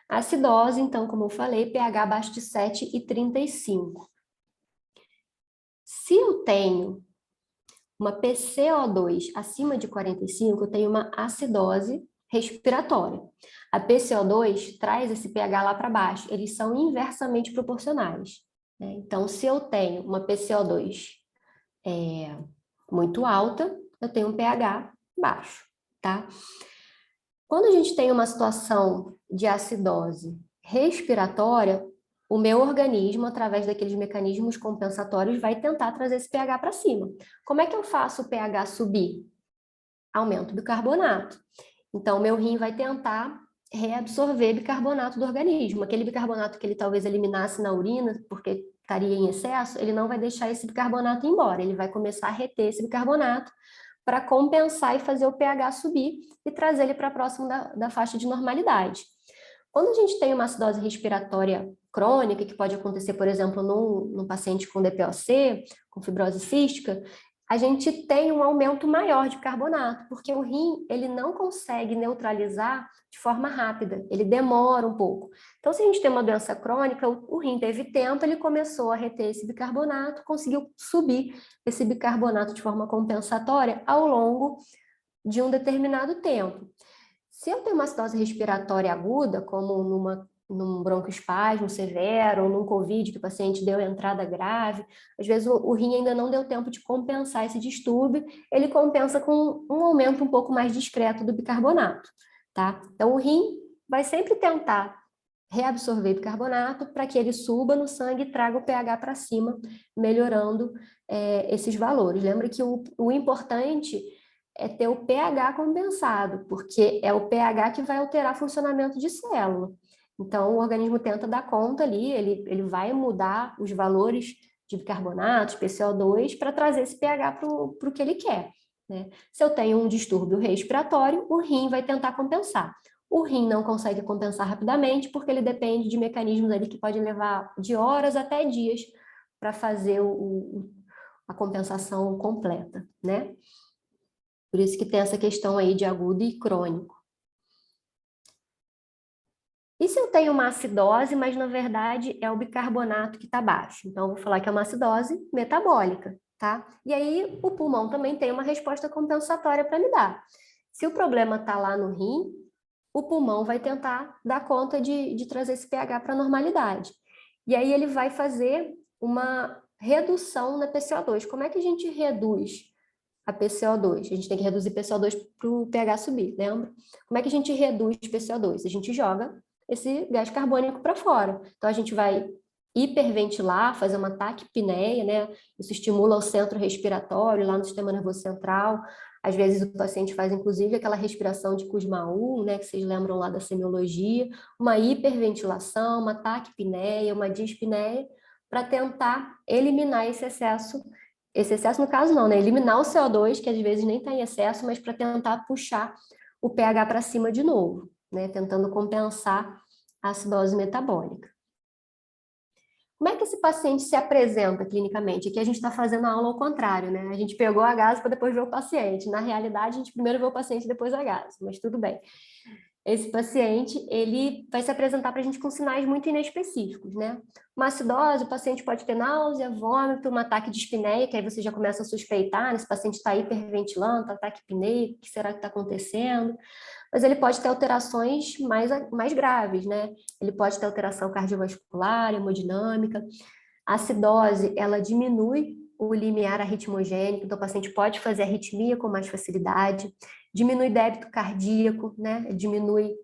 A acidose, então, como eu falei, pH abaixo de 7,35. Se eu tenho uma PCO2 acima de 45, eu tenho uma acidose respiratória. A PCO2 traz esse pH lá para baixo, eles são inversamente proporcionais, né? Então, se eu tenho uma PCO2 muito alta, eu tenho um pH baixo, tá? Quando a gente tem uma situação de acidose respiratória, o meu organismo, através daqueles mecanismos compensatórios, vai tentar trazer esse pH para cima. Como é que eu faço o pH subir? Aumento o bicarbonato. Então, o meu rim vai tentar reabsorver bicarbonato do organismo. Aquele bicarbonato que ele talvez eliminasse na urina, porque estaria em excesso, ele não vai deixar esse bicarbonato embora, ele vai começar a reter esse bicarbonato para compensar e fazer o pH subir e trazer ele para próximo da faixa de normalidade. Quando a gente tem uma acidose respiratória crônica, que pode acontecer, por exemplo, num paciente com DPOC, com fibrose cística, a gente tem um aumento maior de carbonato, porque o rim ele não consegue neutralizar de forma rápida, ele demora um pouco. Então, se a gente tem uma doença crônica, o rim teve tempo, ele começou a reter esse bicarbonato, conseguiu subir esse bicarbonato de forma compensatória ao longo de um determinado tempo. Se eu tenho uma acidose respiratória aguda, como num broncoespasmo severo, ou num COVID, que o paciente deu entrada grave, às vezes o rim ainda não deu tempo de compensar esse distúrbio, ele compensa com um aumento um pouco mais discreto do bicarbonato, tá? Então, o rim vai sempre tentar reabsorver bicarbonato para que ele suba no sangue e traga o pH para cima, melhorando esses valores. Lembra que o importante é ter o pH compensado, porque é o pH que vai alterar o funcionamento de célula. Então, o organismo tenta dar conta ali, ele vai mudar os valores de bicarbonato, PCO2, para trazer esse pH para o que ele quer, né? Se eu tenho um distúrbio respiratório, o rim vai tentar compensar. O rim não consegue compensar rapidamente, porque ele depende de mecanismos ali que podem levar de horas até dias para fazer a compensação completa, né? Por isso que tem essa questão aí de agudo e crônico. E se eu tenho uma acidose, mas na verdade é o bicarbonato que está baixo? Então, eu vou falar que é uma acidose metabólica, tá? E aí o pulmão também tem uma resposta compensatória para me dar. Se o problema está lá no rim, o pulmão vai tentar dar conta de trazer esse pH para a normalidade. E aí ele vai fazer uma redução na PCO2. Como é que a gente reduz a PCO2? A gente tem que reduzir PCO2 para o pH subir, lembra? Como é que a gente reduz PCO2? A gente joga esse gás carbônico para fora. Então, a gente vai hiperventilar, fazer uma taquipneia, né? Isso estimula o centro respiratório lá no sistema nervoso central. Às vezes o paciente faz, inclusive, aquela respiração de Kussmaul, né? Que vocês lembram lá da semiologia. Uma hiperventilação, uma taquipneia, uma dispneia, para tentar eliminar esse excesso no caso não, né? Eliminar o CO2, que às vezes nem está em excesso, mas para tentar puxar o pH para cima de novo, né? Tentando compensar a acidose metabólica. Como é que esse paciente se apresenta clinicamente? Aqui a gente está fazendo a aula ao contrário, né? A gente pegou a gase para depois ver o paciente. Na realidade, a gente primeiro vê o paciente, depois a gase, mas tudo bem. Esse paciente, ele vai se apresentar para a gente com sinais muito inespecíficos, né? Uma acidose, o paciente pode ter náusea, vômito, um ataque de espineia, que aí você já começa a suspeitar, né? Esse paciente está hiperventilando, tá ataque apneico, o que será que está acontecendo? Mas ele pode ter alterações mais graves, né? Ele pode ter alteração cardiovascular, hemodinâmica. A acidose, ela diminui o limiar arritmogênico, então o paciente pode fazer arritmia com mais facilidade, diminui débito cardíaco, né? Diminui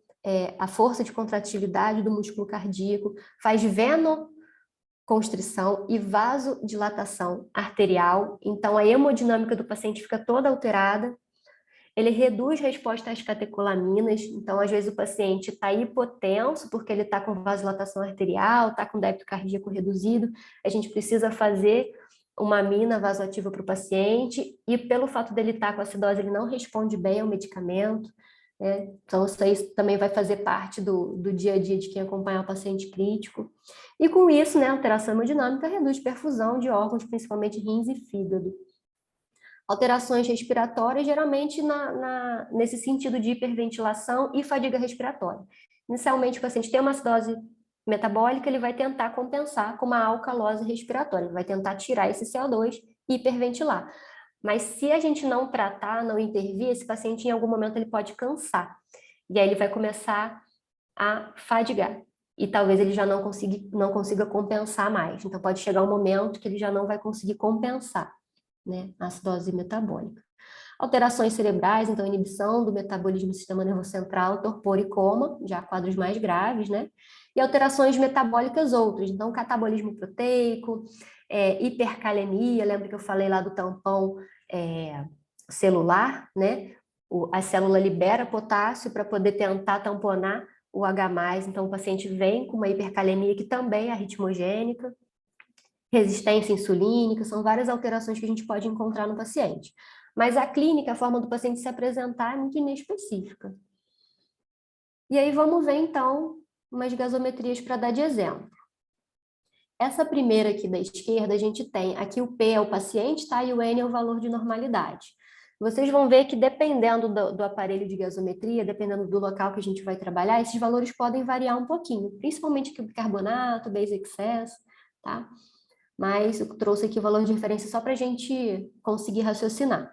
a força de contratividade do músculo cardíaco, faz venoconstrição e vasodilatação arterial, então a hemodinâmica do paciente fica toda alterada. Ele reduz resposta às catecolaminas, então às vezes o paciente está hipotenso porque ele está com vasodilatação arterial, está com débito cardíaco reduzido, a gente precisa fazer uma amina vasoativa para o paciente, e pelo fato dele estar com acidose, ele não responde bem ao medicamento, né? Então isso aí também vai fazer parte do dia a dia de quem acompanha o paciente crítico. E com isso, né, a alteração hemodinâmica reduz perfusão de órgãos, principalmente rins e fígado. Alterações respiratórias, geralmente nesse sentido de hiperventilação e fadiga respiratória. Inicialmente, o paciente tem uma acidose metabólica, ele vai tentar compensar com uma alcalose respiratória, ele vai tentar tirar esse CO2 e hiperventilar. Mas se a gente não tratar, não intervir, esse paciente em algum momento ele pode cansar. E aí ele vai começar a fadigar. E talvez ele já não consiga compensar mais. Então pode chegar um momento que ele já não vai conseguir compensar, né, a acidose metabólica. Alterações cerebrais, então inibição do metabolismo do sistema nervoso central, torpor e coma, já quadros mais graves, né? E alterações metabólicas outras, então catabolismo proteico, hipercalemia, lembra que eu falei lá do tampão celular, né? A célula libera potássio para poder tentar tamponar o H+, então o paciente vem com uma hipercalemia que também é arritmogênica, resistência insulínica, são várias alterações que a gente pode encontrar no paciente. Mas a clínica, a forma do paciente se apresentar é muito inespecífica. E aí vamos ver, então, umas gasometrias para dar de exemplo. Essa primeira aqui da esquerda, a gente tem, aqui o P é o paciente, tá? E o N é o valor de normalidade. Vocês vão ver que dependendo do aparelho de gasometria, dependendo do local que a gente vai trabalhar, esses valores podem variar um pouquinho, principalmente aqui o bicarbonato, base excess, tá? Mas eu trouxe aqui o valor de referência só para a gente conseguir raciocinar.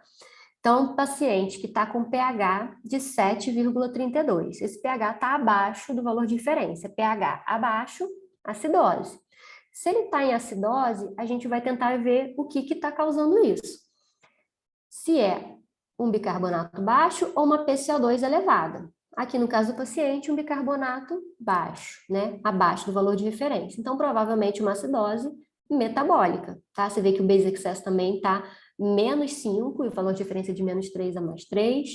Então, paciente que está com pH de 7,32. Esse pH está abaixo do valor de referência. pH abaixo, acidose. Se ele está em acidose, a gente vai tentar ver o que está causando isso. Se é um bicarbonato baixo ou uma PCO2 elevada. Aqui, no caso do paciente, um bicarbonato baixo, né? Abaixo do valor de referência. Então, provavelmente uma acidose metabólica, tá? Você vê que o base excess também está menos 5, e o valor de referência de menos 3 a mais 3.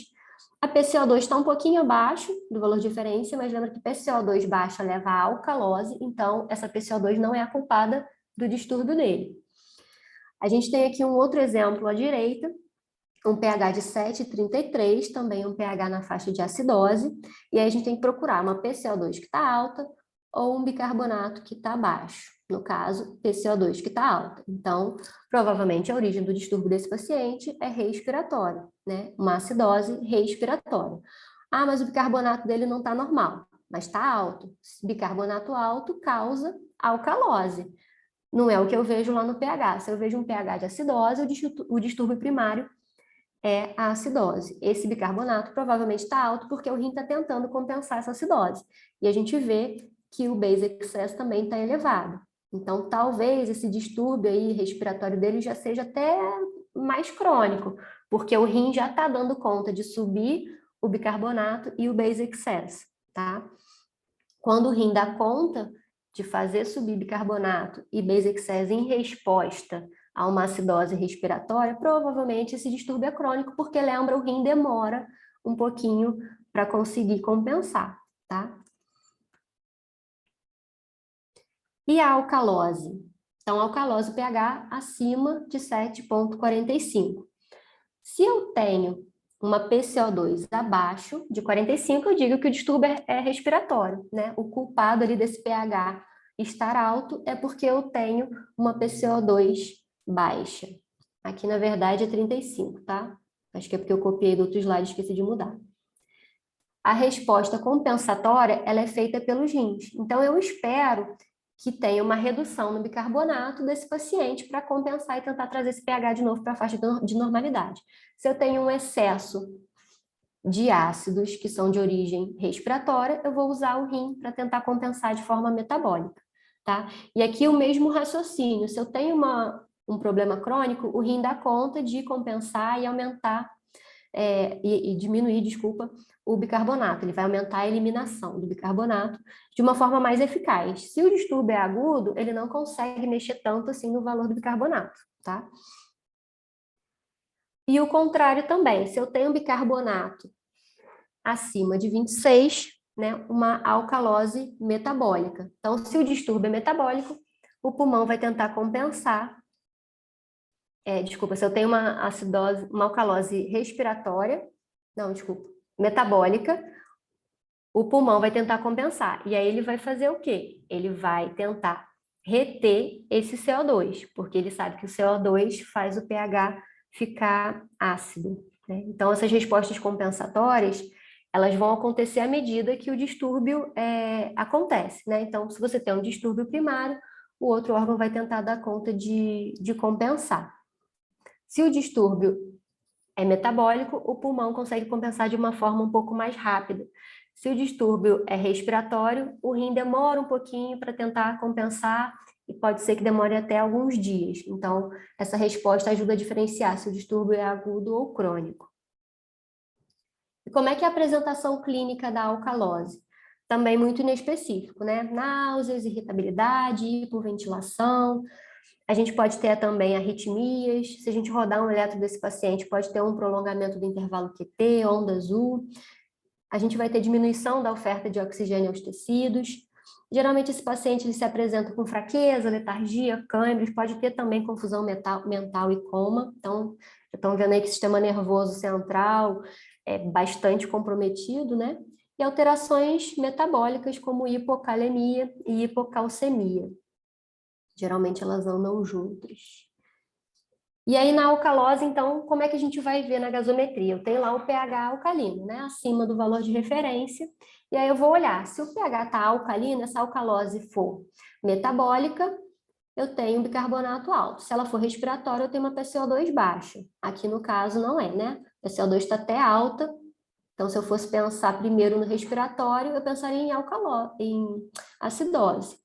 A PCO2 está um pouquinho abaixo do valor de referência, mas lembra que PCO2 baixa leva a alcalose, então essa PCO2 não é a culpada do distúrbio dele. A gente tem aqui um outro exemplo à direita, um pH de 7,33, também um pH na faixa de acidose, e aí a gente tem que procurar uma PCO2 que está alta ou um bicarbonato que está baixo. No caso, PCO2 que está alta. Então, provavelmente a origem do distúrbio desse paciente é respiratório, né? Uma acidose respiratória. Ah, mas o bicarbonato dele não está normal, mas está alto. Bicarbonato alto causa alcalose. Não é o que eu vejo lá no pH. Se eu vejo um pH de acidose, o distúrbio primário é a acidose. Esse bicarbonato provavelmente está alto porque o rim está tentando compensar essa acidose. E a gente vê que o base excess também está elevado. Então, talvez esse distúrbio aí respiratório dele já seja até mais crônico, porque o rim já está dando conta de subir o bicarbonato e o base excess, tá? Quando o rim dá conta de fazer subir bicarbonato e base excess em resposta a uma acidose respiratória, provavelmente esse distúrbio é crônico, porque lembra, o rim demora um pouquinho para conseguir compensar, tá? E a alcalose? Então, a alcalose pH acima de 7,45. Se eu tenho uma PCO2 abaixo de 45, eu digo que o distúrbio é respiratório, né? O culpado ali desse pH estar alto é porque eu tenho uma PCO2 baixa. Aqui, na verdade, é 35, tá? Acho que é porque eu copiei do outro slide e esqueci de mudar. A resposta compensatória, ela é feita pelos rins. Então, eu espero que tenha uma redução no bicarbonato desse paciente para compensar e tentar trazer esse pH de novo para a faixa de normalidade. Se eu tenho um excesso de ácidos que são de origem respiratória, eu vou usar o rim para tentar compensar de forma metabólica, tá? E aqui o mesmo raciocínio, se eu tenho um problema crônico, o rim dá conta de compensar e aumentar, e diminuir, desculpa, o bicarbonato. Ele vai aumentar a eliminação do bicarbonato de uma forma mais eficaz. Se o distúrbio é agudo, ele não consegue mexer tanto assim no valor do bicarbonato, tá? E o contrário também, se eu tenho bicarbonato acima de 26, né, uma alcalose metabólica. Então, se o distúrbio é metabólico, o pulmão vai tentar compensar. Se eu tenho uma acidose, uma alcalose respiratória, metabólica, o pulmão vai tentar compensar. E aí ele vai fazer o quê? Ele vai tentar reter esse CO2, porque ele sabe que o CO2 faz o pH ficar ácido, né? Então, essas respostas compensatórias, elas vão acontecer à medida que o distúrbio acontece, né? Então, se você tem um distúrbio primário, o outro órgão vai tentar dar conta de compensar. Se o distúrbio é metabólico, o pulmão consegue compensar de uma forma um pouco mais rápida. Se o distúrbio é respiratório, o rim demora um pouquinho para tentar compensar e pode ser que demore até alguns dias. Então, essa resposta ajuda a diferenciar se o distúrbio é agudo ou crônico. E como é que é a apresentação clínica da alcalose? Também muito inespecífico, né? Náuseas, irritabilidade, hipoventilação. A gente pode ter também arritmias. Se a gente rodar um eletro desse paciente, pode ter um prolongamento do intervalo QT, onda azul. A gente vai ter diminuição da oferta de oxigênio aos tecidos. Geralmente esse paciente ele se apresenta com fraqueza, letargia, câimbras, pode ter também confusão mental e coma. Então, estão vendo aí que o sistema nervoso central é bastante comprometido, né? E alterações metabólicas como hipocalemia e hipocalcemia. Geralmente elas andam juntas. E aí na alcalose, então, como é que a gente vai ver na gasometria? Eu tenho lá o pH alcalino, né? Acima do valor de referência. E aí eu vou olhar, se o pH está alcalino, essa alcalose for metabólica, eu tenho bicarbonato alto. Se ela for respiratória, eu tenho uma PCO2 baixa. Aqui no caso não é, né? A PCO2 está até alta. Então, se eu fosse pensar primeiro no respiratório, eu pensaria em acidose.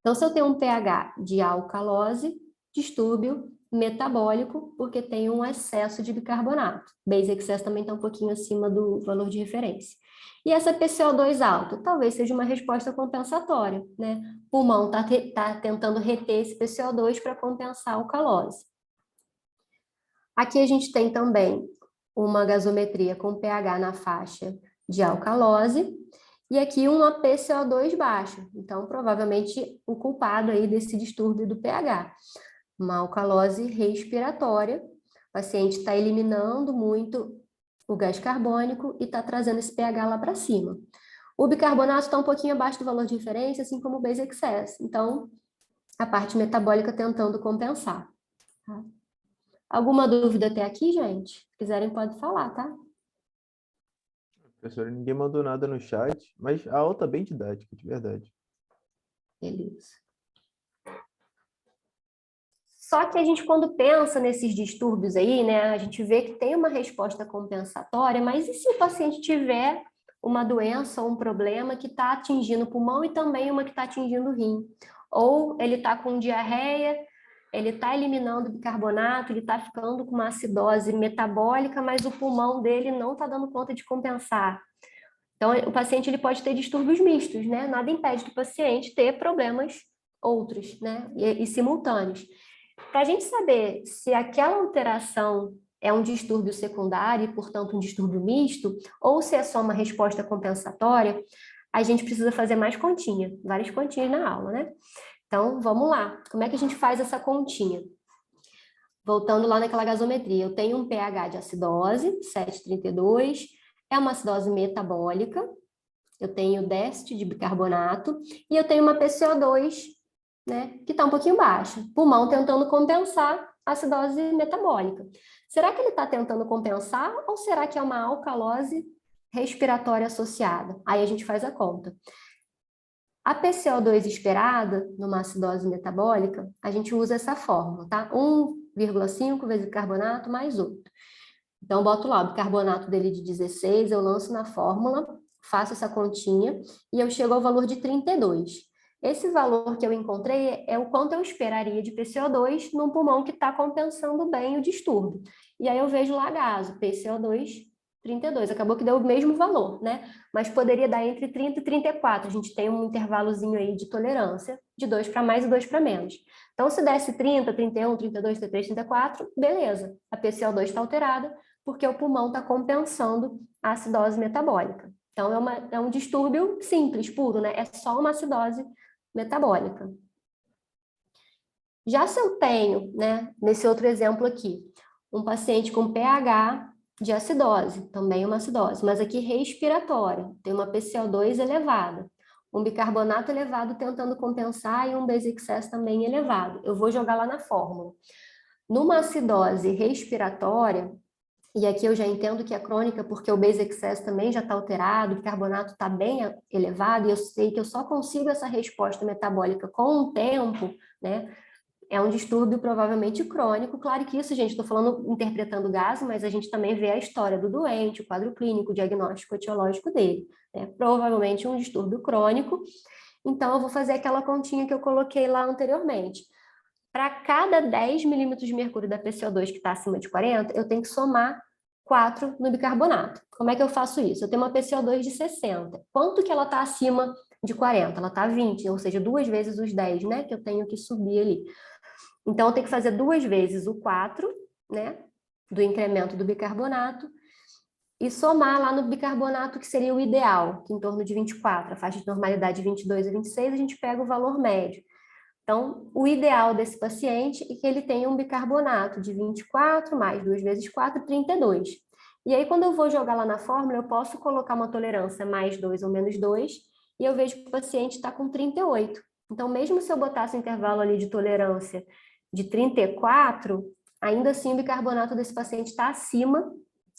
Então, se eu tenho um pH de alcalose, distúrbio metabólico, porque tem um excesso de bicarbonato. Base excess também está um pouquinho acima do valor de referência. E essa PCO2 alta, talvez seja uma resposta compensatória, né? O pulmão está tentando reter esse PCO2 para compensar a alcalose. Aqui a gente tem também uma gasometria com pH na faixa de alcalose, e aqui uma PCO2 baixa. Então, provavelmente, o culpado aí desse distúrbio do pH. Uma alcalose respiratória. O paciente está eliminando muito o gás carbônico e está trazendo esse pH lá para cima. O bicarbonato está um pouquinho abaixo do valor de referência, assim como o base excess. Então, a parte metabólica tentando compensar. Tá? Alguma dúvida até aqui, gente? Se quiserem, pode falar, tá? Professora, ninguém mandou nada no chat, mas a aula tá bem didática, de verdade. Beleza. Só que a gente, quando pensa nesses distúrbios aí, né, a gente vê que tem uma resposta compensatória, mas e se o paciente tiver uma doença ou um problema que está atingindo o pulmão e também uma que está atingindo o rim? Ou ele está com diarreia, ele está eliminando bicarbonato, ele está ficando com uma acidose metabólica, mas o pulmão dele não está dando conta de compensar. Então, o paciente ele pode ter distúrbios mistos, né? Nada impede do paciente ter problemas outros, né? E simultâneos. Para a gente saber se aquela alteração é um distúrbio secundário e, portanto, um distúrbio misto, ou se é só uma resposta compensatória, a gente precisa fazer mais continha, várias continhas na aula, né? Então, vamos lá. Como é que a gente faz essa continha? Voltando lá naquela gasometria, eu tenho um pH de acidose, 7,32, é uma acidose metabólica, eu tenho déficit de bicarbonato, e eu tenho uma PCO2, né, que está um pouquinho baixa. Pulmão tentando compensar a acidose metabólica. Será que ele está tentando compensar ou será que é uma alcalose respiratória associada? Aí a gente faz a conta. A PCO2 esperada, numa acidose metabólica, a gente usa essa fórmula, tá? 1,5 vezes bicarbonato mais 8. Então, boto lá o bicarbonato dele de 16, eu lanço na fórmula, faço essa continha e eu chego ao valor de 32. Esse valor que eu encontrei é o quanto eu esperaria de PCO2 num pulmão que está compensando bem o distúrbio. E aí eu vejo lá gaso, PCO2, 32. Acabou que deu o mesmo valor, né? Mas poderia dar entre 30 e 34. A gente tem um intervalozinho aí de tolerância, de 2 para mais e 2 para menos. Então, se desse 30, 31, 32, 33, 34, beleza. A PCO2 está alterada, porque o pulmão está compensando a acidose metabólica. Então, é um distúrbio simples, puro, né? É só uma acidose metabólica. Já se eu tenho, né, nesse outro exemplo aqui, um paciente com pH de acidose, também uma acidose, mas aqui respiratória, tem uma PCO2 elevada, um bicarbonato elevado tentando compensar e um basic excess também elevado. Eu vou jogar lá na fórmula. Numa acidose respiratória, e aqui eu já entendo que é crônica porque o base excess também já está alterado, o bicarbonato está bem elevado, e eu sei que eu só consigo essa resposta metabólica com o tempo, né? É um distúrbio provavelmente crônico. Claro que isso, gente, estou falando interpretando gaso, mas a gente também vê a história do doente, o quadro clínico, o diagnóstico etiológico dele, né? Provavelmente um distúrbio crônico. Então, eu vou fazer aquela continha que eu coloquei lá anteriormente. Para cada 10 milímetros de mercúrio da PCO2 que está acima de 40, eu tenho que somar 4 no bicarbonato. Como é que eu faço isso? Eu tenho uma PCO2 de 60. Quanto que ela está acima de 40? Ela está 20, ou seja, 2 vezes os 10, né? Que eu tenho que subir ali. Então, eu tenho que fazer 2 vezes o 4, né? Do incremento do bicarbonato, e somar lá no bicarbonato, que seria o ideal, que em torno de 24, a faixa de normalidade de 22 a 26, a gente pega o valor médio. Então, o ideal desse paciente é que ele tenha um bicarbonato de 24 mais 2 vezes 4, 32. E aí, quando eu vou jogar lá na fórmula, eu posso colocar uma tolerância mais 2 ou menos 2, e eu vejo que o paciente está com 38. Então, mesmo se eu botasse um intervalo ali de tolerância de 34, ainda assim o bicarbonato desse paciente está acima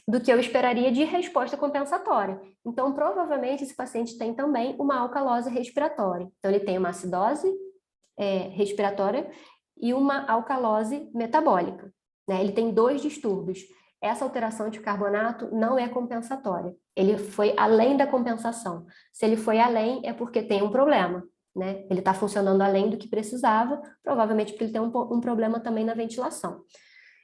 do que eu esperaria de resposta compensatória. Então, provavelmente, esse paciente tem também uma alcalose respiratória. Então, ele tem uma acidose respiratória e uma alcalose metabólica, né? Ele tem 2 distúrbios. Essa alteração de carbonato não é compensatória. Ele foi além da compensação. Se ele foi além, é porque tem um problema, né? Ele está funcionando além do que precisava, provavelmente porque ele tem um problema também na ventilação.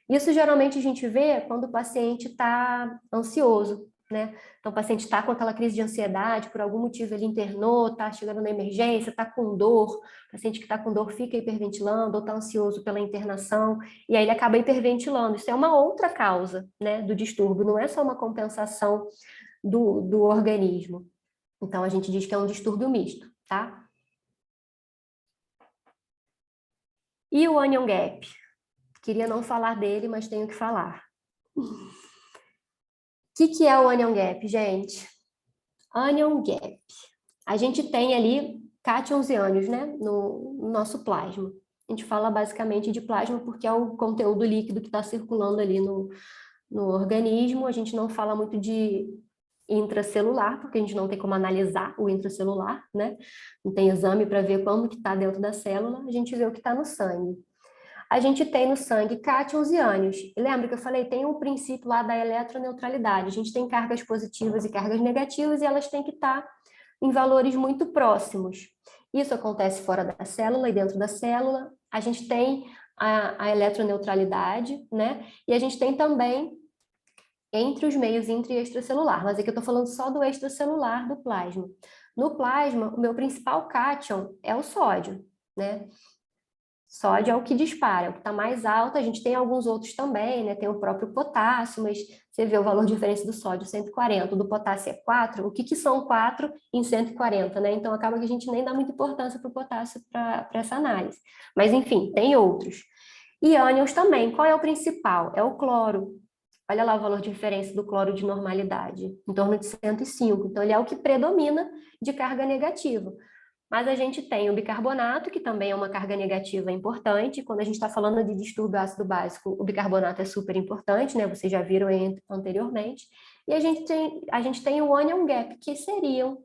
Isso geralmente a gente vê quando o paciente está ansioso, né? Então, o paciente está com aquela crise de ansiedade, por algum motivo ele internou, está chegando na emergência, está com dor, o paciente que está com dor fica hiperventilando ou está ansioso pela internação, e aí ele acaba hiperventilando. Isso é uma outra causa, né, do distúrbio, não é só uma compensação do organismo. Então, a gente diz que é um distúrbio misto, tá? E o onion gap? Queria não falar dele, mas tenho que falar. O que é o onion gap, gente? Onion gap. A gente tem ali cátions e ânions, né, no nosso plasma. A gente fala basicamente de plasma porque é o conteúdo líquido que está circulando ali no organismo. A gente não fala muito de intracelular, porque a gente não tem como analisar o intracelular, né? Não tem exame para ver como que está dentro da célula, a gente vê o que está no sangue. A gente tem no sangue cátions e ânions. E lembra que eu falei, tem um princípio lá da eletroneutralidade. A gente tem cargas positivas e cargas negativas e elas têm que estar em valores muito próximos. Isso acontece fora da célula e dentro da célula. A gente tem a eletroneutralidade, né? E a gente tem também entre os meios intra e extracelular. Mas aqui eu estou falando só do extracelular do plasma. No plasma, o meu principal cátion é o sódio, né? Sódio é o que dispara, é o que está mais alto. A gente tem alguns outros também, né? Tem o próprio potássio, mas você vê o valor de diferença do sódio, 140, do potássio é 4. O que são 4 em 140, né? Então, acaba que a gente nem dá muita importância para o potássio para essa análise. Mas, enfim, tem outros. E ânions também. Qual é o principal? É o cloro. Olha lá o valor de referência do cloro de normalidade, em torno de 105. Então, ele é o que predomina de carga negativa. Mas a gente tem o bicarbonato, que também é uma carga negativa importante. Quando a gente está falando de distúrbio ácido básico, o bicarbonato é super importante, né? Vocês já viram aí anteriormente. E a gente tem o anion gap, que seriam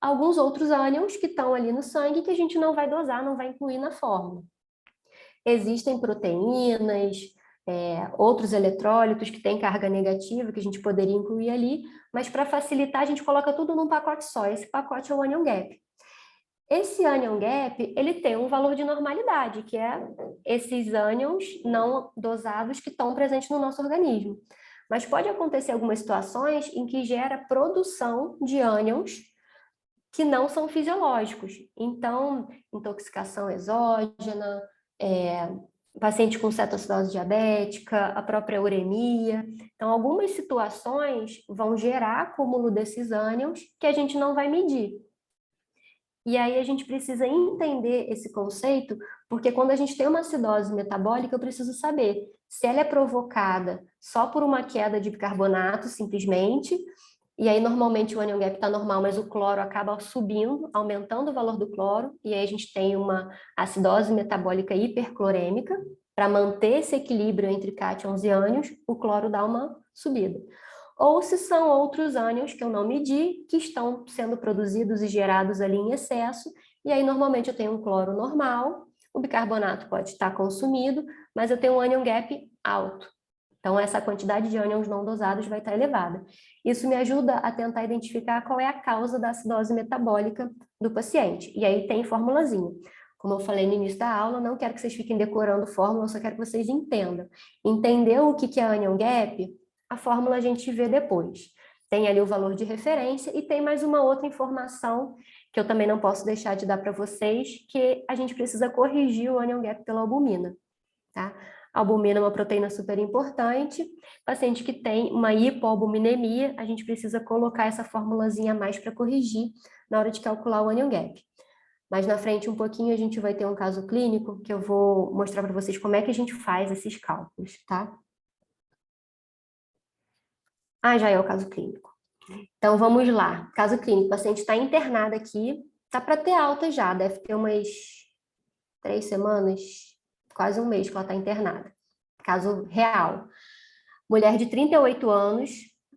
alguns outros ânions que estão ali no sangue que a gente não vai dosar, não vai incluir na fórmula. Existem proteínas, outros eletrólitos que têm carga negativa, que a gente poderia incluir ali, mas para facilitar, a gente coloca tudo num pacote só. Esse pacote é o anion gap. Esse anion gap, ele tem um valor de normalidade, que é esses ânions não dosados que estão presentes no nosso organismo. Mas pode acontecer algumas situações em que gera produção de ânions que não são fisiológicos. Então, intoxicação exógena, paciente com cetoacidose diabética, a própria uremia. Então, algumas situações vão gerar acúmulo desses ânions que a gente não vai medir. E aí a gente precisa entender esse conceito, porque quando a gente tem uma acidose metabólica, eu preciso saber se ela é provocada só por uma queda de bicarbonato, simplesmente, e aí normalmente o anion gap está normal, mas o cloro acaba subindo, aumentando o valor do cloro, e aí a gente tem uma acidose metabólica hiperclorêmica. Para manter esse equilíbrio entre cátions e ânions, o cloro dá uma subida. Ou se são outros ânions que eu não medi, que estão sendo produzidos e gerados ali em excesso, e aí normalmente eu tenho um cloro normal, o bicarbonato pode estar consumido, mas eu tenho um anion gap alto. Então, essa quantidade de ânions não dosados vai estar elevada. Isso me ajuda a tentar identificar qual é a causa da acidose metabólica do paciente. E aí tem formulazinha. Como eu falei no início da aula, não quero que vocês fiquem decorando fórmula, eu só quero que vocês entendam. Entender o que é anion gap, a fórmula a gente vê depois. Tem ali o valor de referência e tem mais uma outra informação que eu também não posso deixar de dar para vocês, que a gente precisa corrigir o anion gap pela albumina, tá? A albumina é uma proteína super importante. Paciente que tem uma hipoalbuminemia, a gente precisa colocar essa formulazinha a mais para corrigir na hora de calcular o anion gap. Mais na frente, um pouquinho, a gente vai ter um caso clínico que eu vou mostrar para vocês como é que a gente faz esses cálculos, tá? Já é o caso clínico. Então, vamos lá. Caso clínico, o paciente está internado aqui, está para ter alta já, deve ter umas 3 semanas, quase um mês que ela está internada. Caso real. Mulher de 38 anos,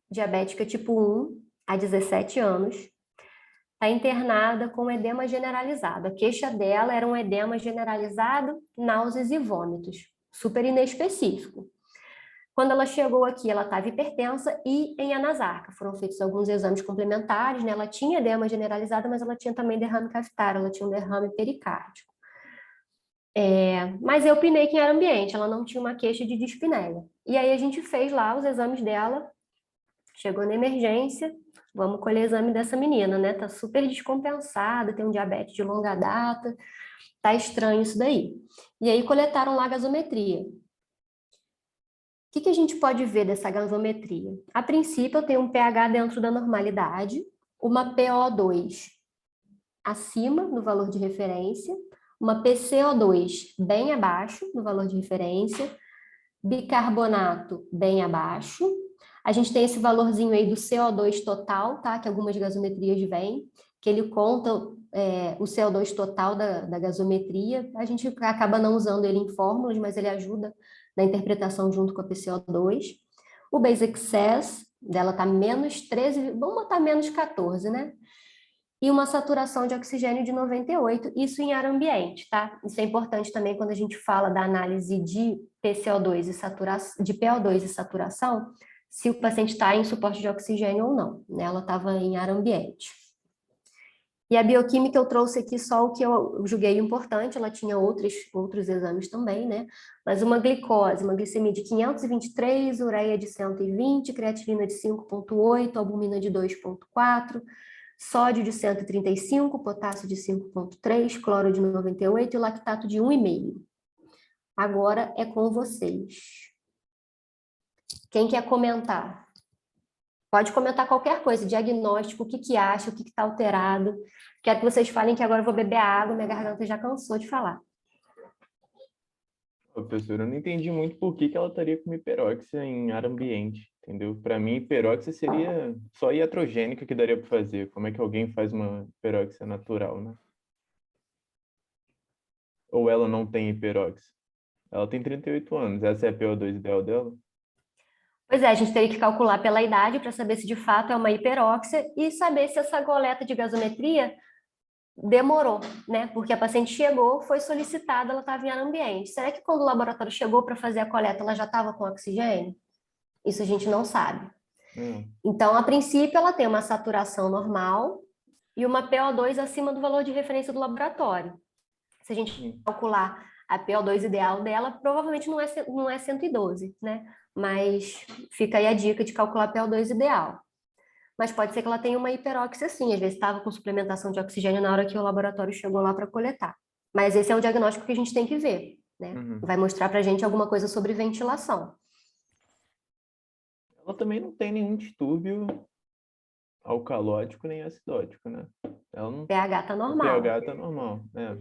diabética tipo 1, há 17 anos, está internada com edema generalizado. A queixa dela era um edema generalizado, náuseas e vômitos. Super inespecífico. Quando ela chegou aqui, ela estava hipertensa e em anasarca. Foram feitos alguns exames complementares, né? Ela tinha edema generalizado, mas ela tinha também derrame cavitário, ela tinha um derrame pericárdico. Mas eu pinei que era ambiente, ela não tinha uma queixa de dispneia. E aí a gente fez lá os exames dela, chegou na emergência, vamos colher exame dessa menina, né? Tá super descompensada, tem um diabetes de longa data, tá estranho isso daí. E aí coletaram lá a gasometria. O que a gente pode ver dessa gasometria? A princípio, eu tenho um pH dentro da normalidade, uma PO2 acima no valor de referência, uma PCO2 bem abaixo no valor de referência, bicarbonato bem abaixo. A gente tem esse valorzinho aí do CO2 total, tá? Que algumas gasometrias vêm, que ele conta o CO2 total da gasometria. A gente acaba não usando ele em fórmulas, mas ele ajuda na interpretação junto com a PCO2. O base excess dela tá menos 13, vamos botar menos 14, né? E uma saturação de oxigênio de 98, isso em ar ambiente, tá? Isso é importante também quando a gente fala da análise de PCO2 e saturação, de PO2 e saturação, se o paciente está em suporte de oxigênio ou não, né? Ela estava em ar ambiente. E a bioquímica eu trouxe aqui só o que eu julguei importante, ela tinha outros exames também, né? Mas uma glicose, uma glicemia de 523, ureia de 120, creatinina de 5,8, albumina de 2,4, sódio de 135, potássio de 5,3, cloro de 98 e lactato de 1,5. Agora é com vocês. Quem quer comentar? Pode comentar qualquer coisa, diagnóstico, o que acha, o que está alterado. Quero que vocês falem que agora eu vou beber água, minha garganta já cansou de falar. Professor, eu não entendi muito por que ela estaria com hiperóxia em ar ambiente, entendeu? Para mim, hiperóxia seria só iatrogênica que daria para fazer. Como é que alguém faz uma hiperóxia natural, né? Ou ela não tem hiperóxia? Ela tem 38 anos, essa é a PO2 ideal dela? Pois é, a gente teria que calcular pela idade para saber se de fato é uma hiperóxia e saber se essa coleta de gasometria demorou, né? Porque a paciente chegou, foi solicitada, ela estava em ar ambiente. Será que quando o laboratório chegou para fazer a coleta, ela já estava com oxigênio? Isso a gente não sabe. Então, a princípio, ela tem uma saturação normal, e uma PO2 acima do valor de referência do laboratório. Se a gente calcular a PO2 ideal dela, provavelmente não é 112, né? Mas fica aí a dica de calcular a PO2 ideal. Mas pode ser que ela tenha uma hiperóxia sim, às vezes estava com suplementação de oxigênio na hora que o laboratório chegou lá para coletar. Mas esse é um diagnóstico que a gente tem que ver, né? Vai mostrar para a gente alguma coisa sobre ventilação. Ela também não tem nenhum distúrbio alcalótico nem acidótico, né? Ela não... pH tá O normal. pH tá normal, né?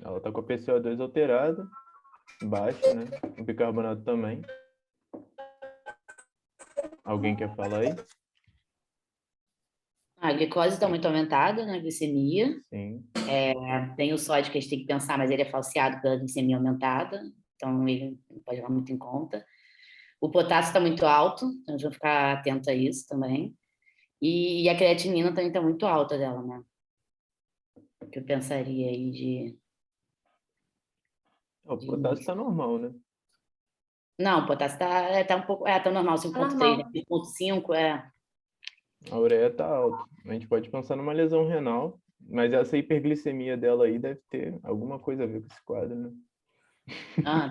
Ela tá com a PCO2 alterada, baixa, né? O bicarbonato também. Alguém quer falar aí? A glicose está muito aumentada, né? A glicemia. Sim. Tem o sódio que a gente tem que pensar, mas ele é falseado pela glicemia aumentada, então ele não pode levar muito em conta. O potássio está muito alto, então a gente vai ficar atento a isso também. E a creatinina também está muito alta dela, né? O que eu pensaria aí de... O potássio está normal, né? Não, o potássio tá um pouco... tá normal, 5,3, né? 5,5, A ureia está alta. A gente pode pensar numa lesão renal, mas essa hiperglicemia dela aí deve ter alguma coisa a ver com esse quadro, né?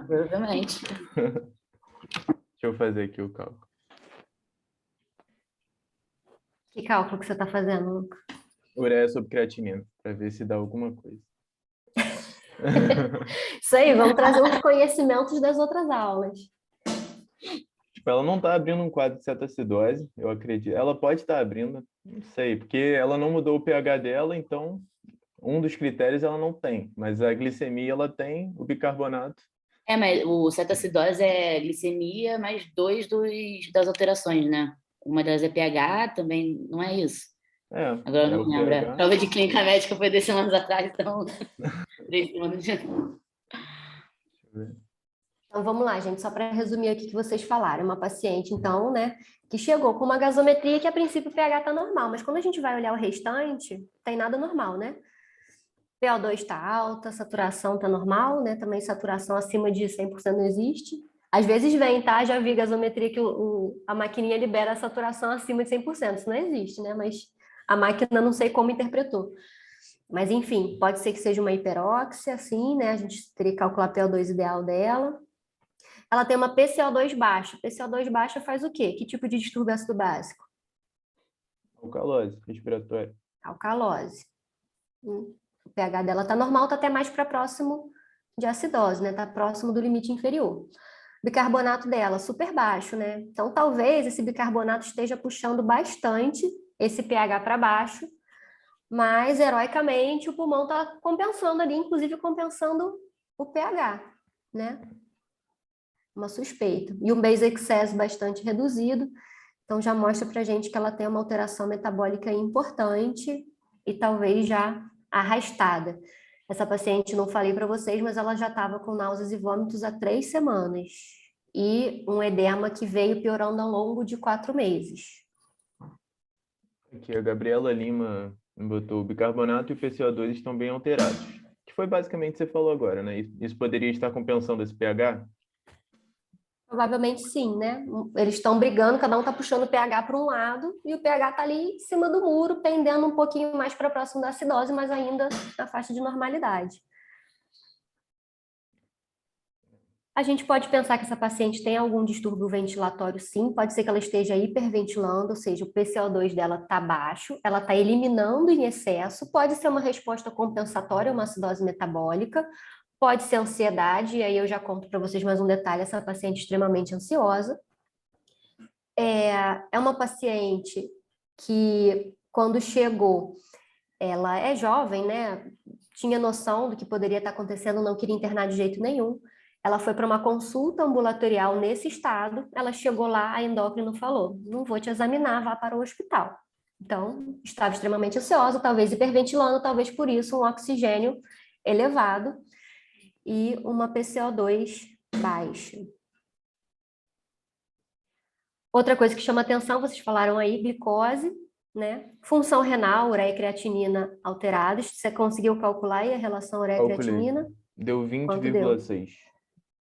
Provavelmente. Deixa eu fazer aqui o cálculo. Que cálculo que você está fazendo, Luca? Ureia sobre creatinina, para ver se dá alguma coisa. Isso aí, vamos trazer os conhecimentos das outras aulas. Tipo, ela não está abrindo um quadro de cetoacidose, eu acredito. Ela pode estar abrindo, não sei, porque ela não mudou o pH dela, então um dos critérios ela não tem, mas a glicemia ela tem, o bicarbonato. Mas o cetoacidose é glicemia mais das alterações, né? Uma delas é pH, também não é isso? Agora eu não o lembro. pH. A prova de clínica médica foi 10 semanas atrás, então 3 semanas de... Então vamos lá, gente, só para resumir aqui o que vocês falaram. Uma paciente, então, né, que chegou com uma gasometria que a princípio o pH está normal, mas quando a gente vai olhar o restante, tem nada normal, né? PO2 está alta, saturação está normal, né? Também saturação acima de 100% não existe. Às vezes vem, tá? Já vi gasometria que a maquininha libera a saturação acima de 100%. Isso não existe, né? Mas a máquina não sei como interpretou. Mas, enfim, pode ser que seja uma hiperóxia, assim, né? A gente teria que calcular a PO2 ideal dela. Ela tem uma PCO2 baixa. PCO2 baixa faz o quê? Que tipo de distúrbio ácido básico? Alcalose respiratória. Alcalose. O pH dela está normal, está até mais para próximo de acidose, né? Está próximo do limite inferior. Bicarbonato dela, super baixo, né? Então, talvez esse bicarbonato esteja puxando bastante esse pH para baixo, mas, heroicamente, o pulmão está compensando ali, inclusive compensando o pH, né? Uma suspeita. E um base excess bastante reduzido, então já mostra para a gente que ela tem uma alteração metabólica importante e talvez já arrastada. Essa paciente, não falei para vocês, mas ela já estava com náuseas e vômitos há 3 semanas. E um edema que veio piorando ao longo de 4 meses. Aqui, a Gabriela Lima botou o bicarbonato e o PCO2 estão bem alterados. Que foi basicamente o que você falou agora, né? Isso poderia estar compensando esse pH? Provavelmente sim, né? Eles estão brigando, cada um está puxando o pH para um lado e o pH está ali em cima do muro, pendendo um pouquinho mais para próximo da acidose, mas ainda na faixa de normalidade. A gente pode pensar que essa paciente tem algum distúrbio ventilatório, sim. Pode ser que ela esteja hiperventilando, ou seja, o PCO2 dela está baixo, ela está eliminando em excesso. Pode ser uma resposta compensatória, uma acidose metabólica. Pode ser ansiedade, e aí eu já conto para vocês mais um detalhe, essa paciente extremamente ansiosa. É uma paciente que, quando chegou, ela é jovem, né? Tinha noção do que poderia estar acontecendo, não queria internar de jeito nenhum. Ela foi para uma consulta ambulatorial nesse estado, ela chegou lá, a endócrino falou, não vou te examinar, vá para o hospital. Então, estava extremamente ansiosa, talvez hiperventilando, talvez por isso um oxigênio elevado e uma PCO2 baixa. Outra coisa que chama atenção, vocês falaram aí, glicose, né? Função renal, ureia e creatinina alteradas. Você conseguiu calcular aí a relação ureia e creatinina? Deu Quanto deu? 20,6.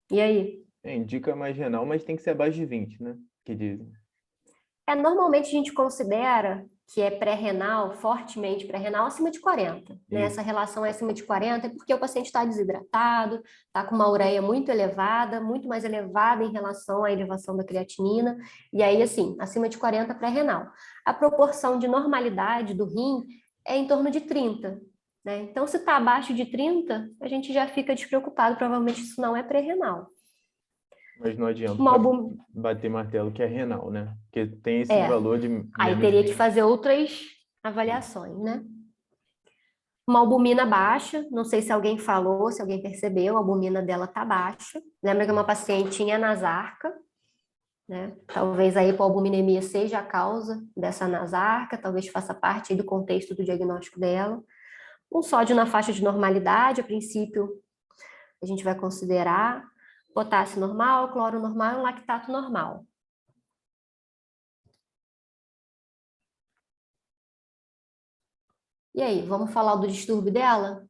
E aí? Indica mais renal, mas tem que ser abaixo de 20, né? Que dizem. Normalmente a gente considera que é pré-renal, fortemente pré-renal, acima de 40. Né? Essa relação é acima de 40 é porque o paciente está desidratado, está com uma ureia muito elevada, muito mais elevada em relação à elevação da creatinina, e aí, assim, acima de 40 pré-renal. A proporção de normalidade do rim é em torno de 30. Né? Então, se está abaixo de 30, a gente já fica despreocupado, provavelmente isso não é pré-renal. Mas não adianta Uma album... bater martelo que é renal, né? Porque tem esse É, valor de aí menos teria que 20. fazer outras avaliações, né? Uma albumina baixa, não sei se alguém falou, se alguém percebeu, a albumina dela está baixa. Lembra que uma paciente tinha nasarca, né? Talvez a hipoalbuminemia seja a causa dessa nasarca, talvez faça parte aí do contexto do diagnóstico dela. Um sódio na faixa de normalidade, a princípio, a gente vai considerar potássio normal, cloro normal e um lactato normal. E aí, vamos falar do distúrbio dela?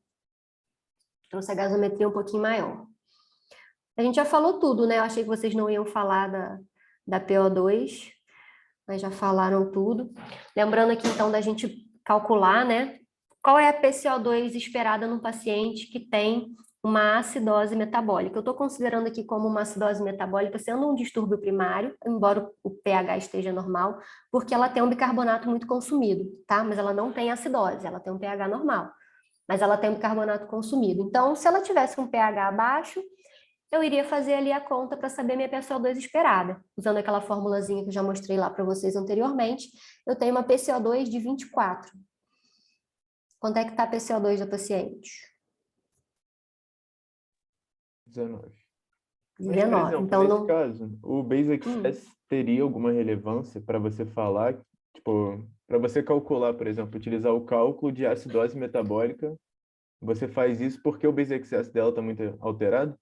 Trouxe a gasometria um pouquinho maior. A gente já falou tudo, né? Eu achei que vocês não iam falar da PO2, mas já falaram tudo. Lembrando aqui, então, da gente calcular, né? Qual é a PCO2 esperada num paciente que tem uma acidose metabólica? Eu estou considerando aqui como uma acidose metabólica sendo um distúrbio primário, embora o pH esteja normal, porque ela tem um bicarbonato muito consumido, tá? Mas ela não tem acidose, ela tem um pH normal, mas ela tem um bicarbonato consumido. Então, se ela tivesse um pH baixo, eu iria fazer ali a conta para saber minha PCO2 esperada. Usando aquela formulazinha que eu já mostrei lá para vocês anteriormente, eu tenho uma PCO2 de 24. Quanto é que está a PCO2 da paciente? 19. Mas, por 19. exemplo, Então, nesse não... caso, o Base Excess teria alguma relevância para você falar, tipo, para você calcular, por exemplo, utilizar o cálculo de acidose metabólica, você faz isso porque o Base Excess dela está muito alterado?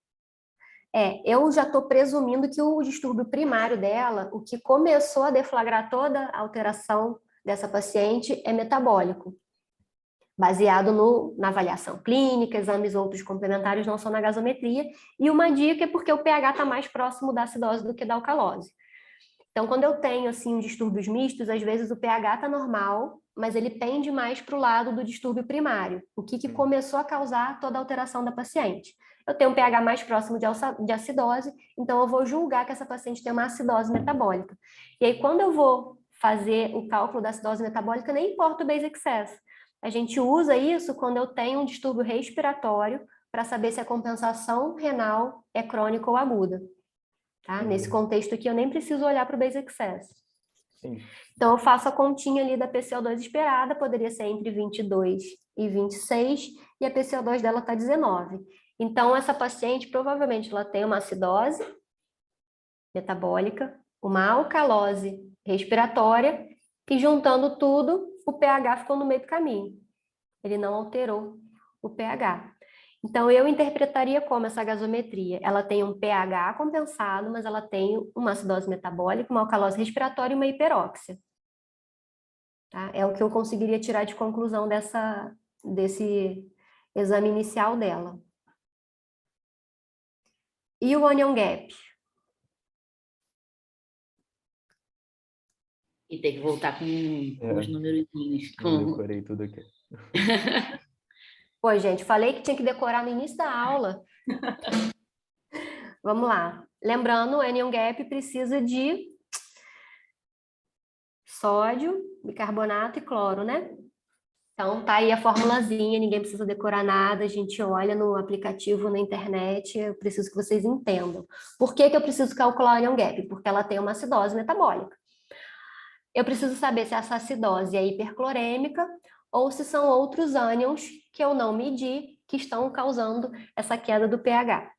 Eu já estou presumindo que o distúrbio primário dela, o que começou a deflagrar toda a alteração dessa paciente é metabólico, baseado na avaliação clínica, exames outros complementares, não só na gasometria, e uma dica é porque o pH está mais próximo da acidose do que da alcalose. Então, quando eu tenho, assim, distúrbios mistos, às vezes o pH está normal, mas ele pende mais para o lado do distúrbio primário, o que começou a causar toda a alteração da paciente. Eu tenho um pH mais próximo de acidose, então eu vou julgar que essa paciente tem uma acidose metabólica. E aí, quando eu vou fazer o cálculo da acidose metabólica, nem importa o base excess. A gente usa isso quando eu tenho um distúrbio respiratório para saber se a compensação renal é crônica ou aguda. Tá? Nesse contexto aqui, eu nem preciso olhar para o base excess. Então, eu faço a continha ali da PCO2 esperada, poderia ser entre 22 e 26, e a PCO2 dela está 19. Então, essa paciente, provavelmente, ela tem uma acidose metabólica, uma alcalose respiratória, e juntando tudo, o pH ficou no meio do caminho. Ele não alterou o pH. Então, eu interpretaria como essa gasometria. Ela tem um pH compensado, mas ela tem uma acidose metabólica, uma alcalose respiratória e uma hiperóxia. Tá? É o que eu conseguiria tirar de conclusão desse exame inicial dela. E o onion gap? E tem que voltar com os numerozinhos. Eu decorei tudo aqui. Pô, gente, falei que tinha que decorar no início da aula. Vamos lá. Lembrando, o anion gap precisa de sódio, bicarbonato e cloro, né? Então, tá aí a formulazinha, ninguém precisa decorar nada, a gente olha no aplicativo, na internet, eu preciso que vocês entendam. Por que que eu preciso calcular o anion gap? Porque ela tem uma acidose metabólica. Eu preciso saber se essa acidose é hiperclorêmica ou se são outros ânions que eu não medi que estão causando essa queda do pH.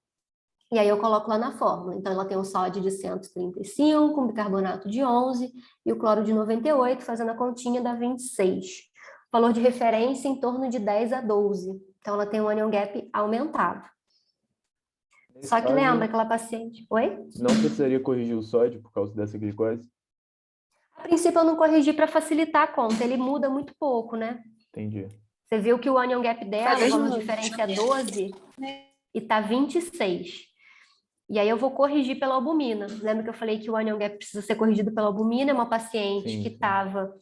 E aí eu coloco lá na fórmula. Então, ela tem um sódio de 135, um bicarbonato de 11 e o cloro de 98, fazendo a continha dá 26. Valor de referência em torno de 10 a 12. Então, ela tem um anion gap aumentado. Só que lembra aquela paciente... Oi? Não precisaria corrigir o sódio por causa dessa glicose? A princípio, eu não corrigi para facilitar a conta. Ele muda muito pouco, né? Entendi. Você viu que o anion gap dela, o valor de referência é 12 e está 26. E aí eu vou corrigir pela albumina. Lembra que eu falei que o anion gap precisa ser corrigido pela albumina? É uma paciente que estava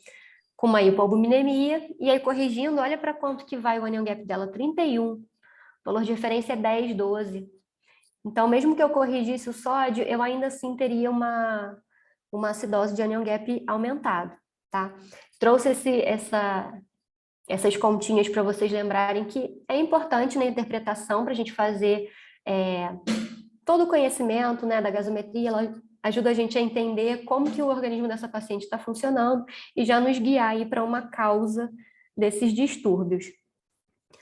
com uma hipoalbuminemia, e aí corrigindo, olha para quanto que vai o anion gap dela, 31. O valor de referência é 10, 12. Então, mesmo que eu corrigisse o sódio, eu ainda assim teria uma acidose de anion gap aumentado, tá? Trouxe essas continhas para vocês lembrarem que é importante na interpretação para a gente fazer todo o conhecimento, né, da gasometria, ela ajuda a gente a entender como que o organismo dessa paciente está funcionando e já nos guiar aí para uma causa desses distúrbios.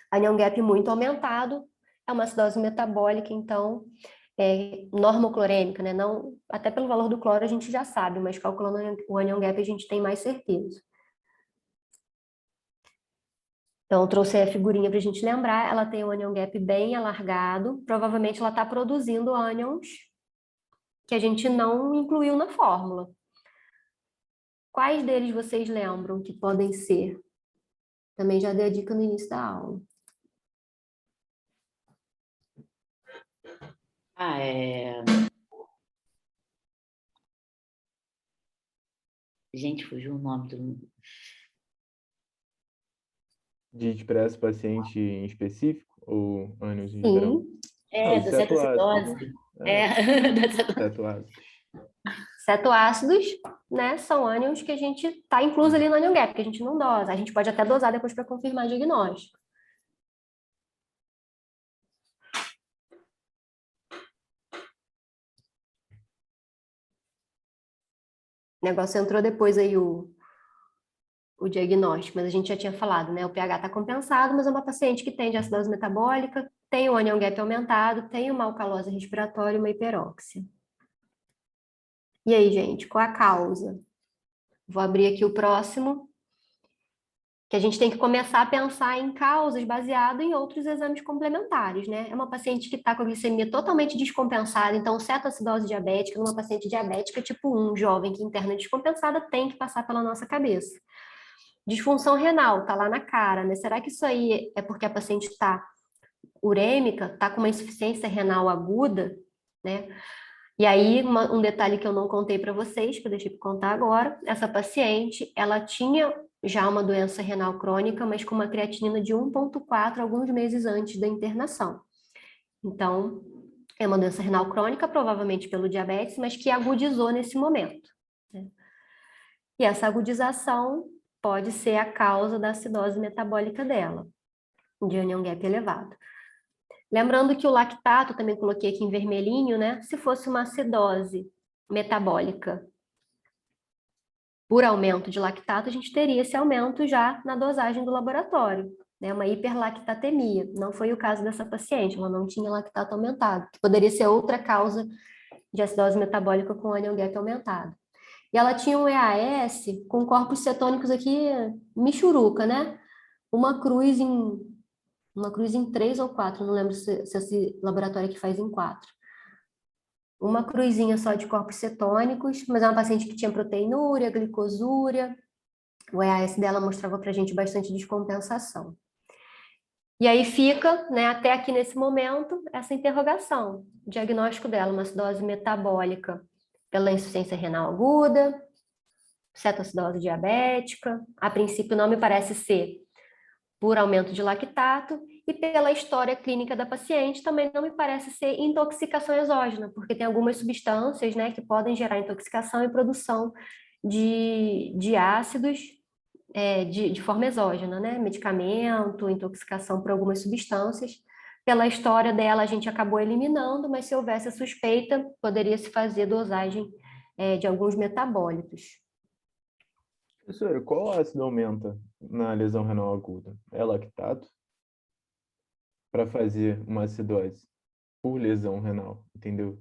Anion gap muito aumentado é uma acidose metabólica, então, normoclorêmica, né? Não, até pelo valor do cloro a gente já sabe, mas calculando o anion gap a gente tem mais certeza. Então, eu trouxe a figurinha para a gente lembrar, ela tem um anion gap bem alargado, provavelmente ela está produzindo ânions que a gente não incluiu na fórmula. Quais deles vocês lembram que podem ser? Também já dei a dica no início da aula. Gente, fugiu o nome do... De para esse paciente em específico ou ânions em geral? Sim, Os da cetoacidose. Cetoácidos. cetoácidos, né, são ânions que a gente está incluso ali no anion gap, que a gente não dosa. A gente pode até dosar depois para confirmar o diagnóstico. O negócio entrou depois aí o diagnóstico, mas a gente já tinha falado, né? O pH está compensado, mas é uma paciente que tem de acidose metabólica, tem o anion gap aumentado, tem uma alcalose respiratória e uma hiperóxia. E aí, gente, qual a causa? Vou abrir aqui o próximo, que a gente tem que começar a pensar em causas baseado em outros exames complementares, né? É uma paciente que está com a glicemia totalmente descompensada, então cetoacidose diabética, numa paciente diabética tipo 1, jovem que interna descompensada, tem que passar pela nossa cabeça. Disfunção renal, tá lá na cara, né? Será que isso aí é porque a paciente está urêmica, está com uma insuficiência renal aguda, né? E aí, um detalhe que eu não contei para vocês, que eu deixei para contar agora, essa paciente, ela tinha já uma doença renal crônica, mas com uma creatinina de 1,4 alguns meses antes da internação. Então, é uma doença renal crônica, provavelmente pelo diabetes, mas que agudizou nesse momento, né? E essa agudização pode ser a causa da acidose metabólica dela, de anion gap elevado. Lembrando que o lactato, também coloquei aqui em vermelhinho, né? Se fosse uma acidose metabólica por aumento de lactato, a gente teria esse aumento já na dosagem do laboratório, né? Uma hiperlactatemia. Não foi o caso dessa paciente, ela não tinha lactato aumentado, que poderia ser outra causa de acidose metabólica com anion gap aumentado. E ela tinha um EAS com corpos cetônicos aqui, michuruca, né? Uma cruz em 3 ou 4, não lembro se esse laboratório aqui faz em 4. Uma cruzinha só de corpos cetônicos, mas é uma paciente que tinha proteinúria, glicosúria. O EAS dela mostrava pra gente bastante descompensação. E aí fica, né, até aqui nesse momento, essa interrogação. O diagnóstico dela, uma acidose metabólica pela insuficiência renal aguda, cetoacidose diabética. A princípio não me parece ser por aumento de lactato, e pela história clínica da paciente também não me parece ser intoxicação exógena, porque tem algumas substâncias, né, que podem gerar intoxicação e produção de ácidos de forma exógena, né, medicamento, intoxicação por algumas substâncias. Pela história dela, a gente acabou eliminando, mas se houvesse a suspeita, poderia se fazer dosagem de alguns metabólitos. Professora, qual ácido aumenta na lesão renal aguda? É lactato? Para fazer uma acidose por lesão renal, entendeu?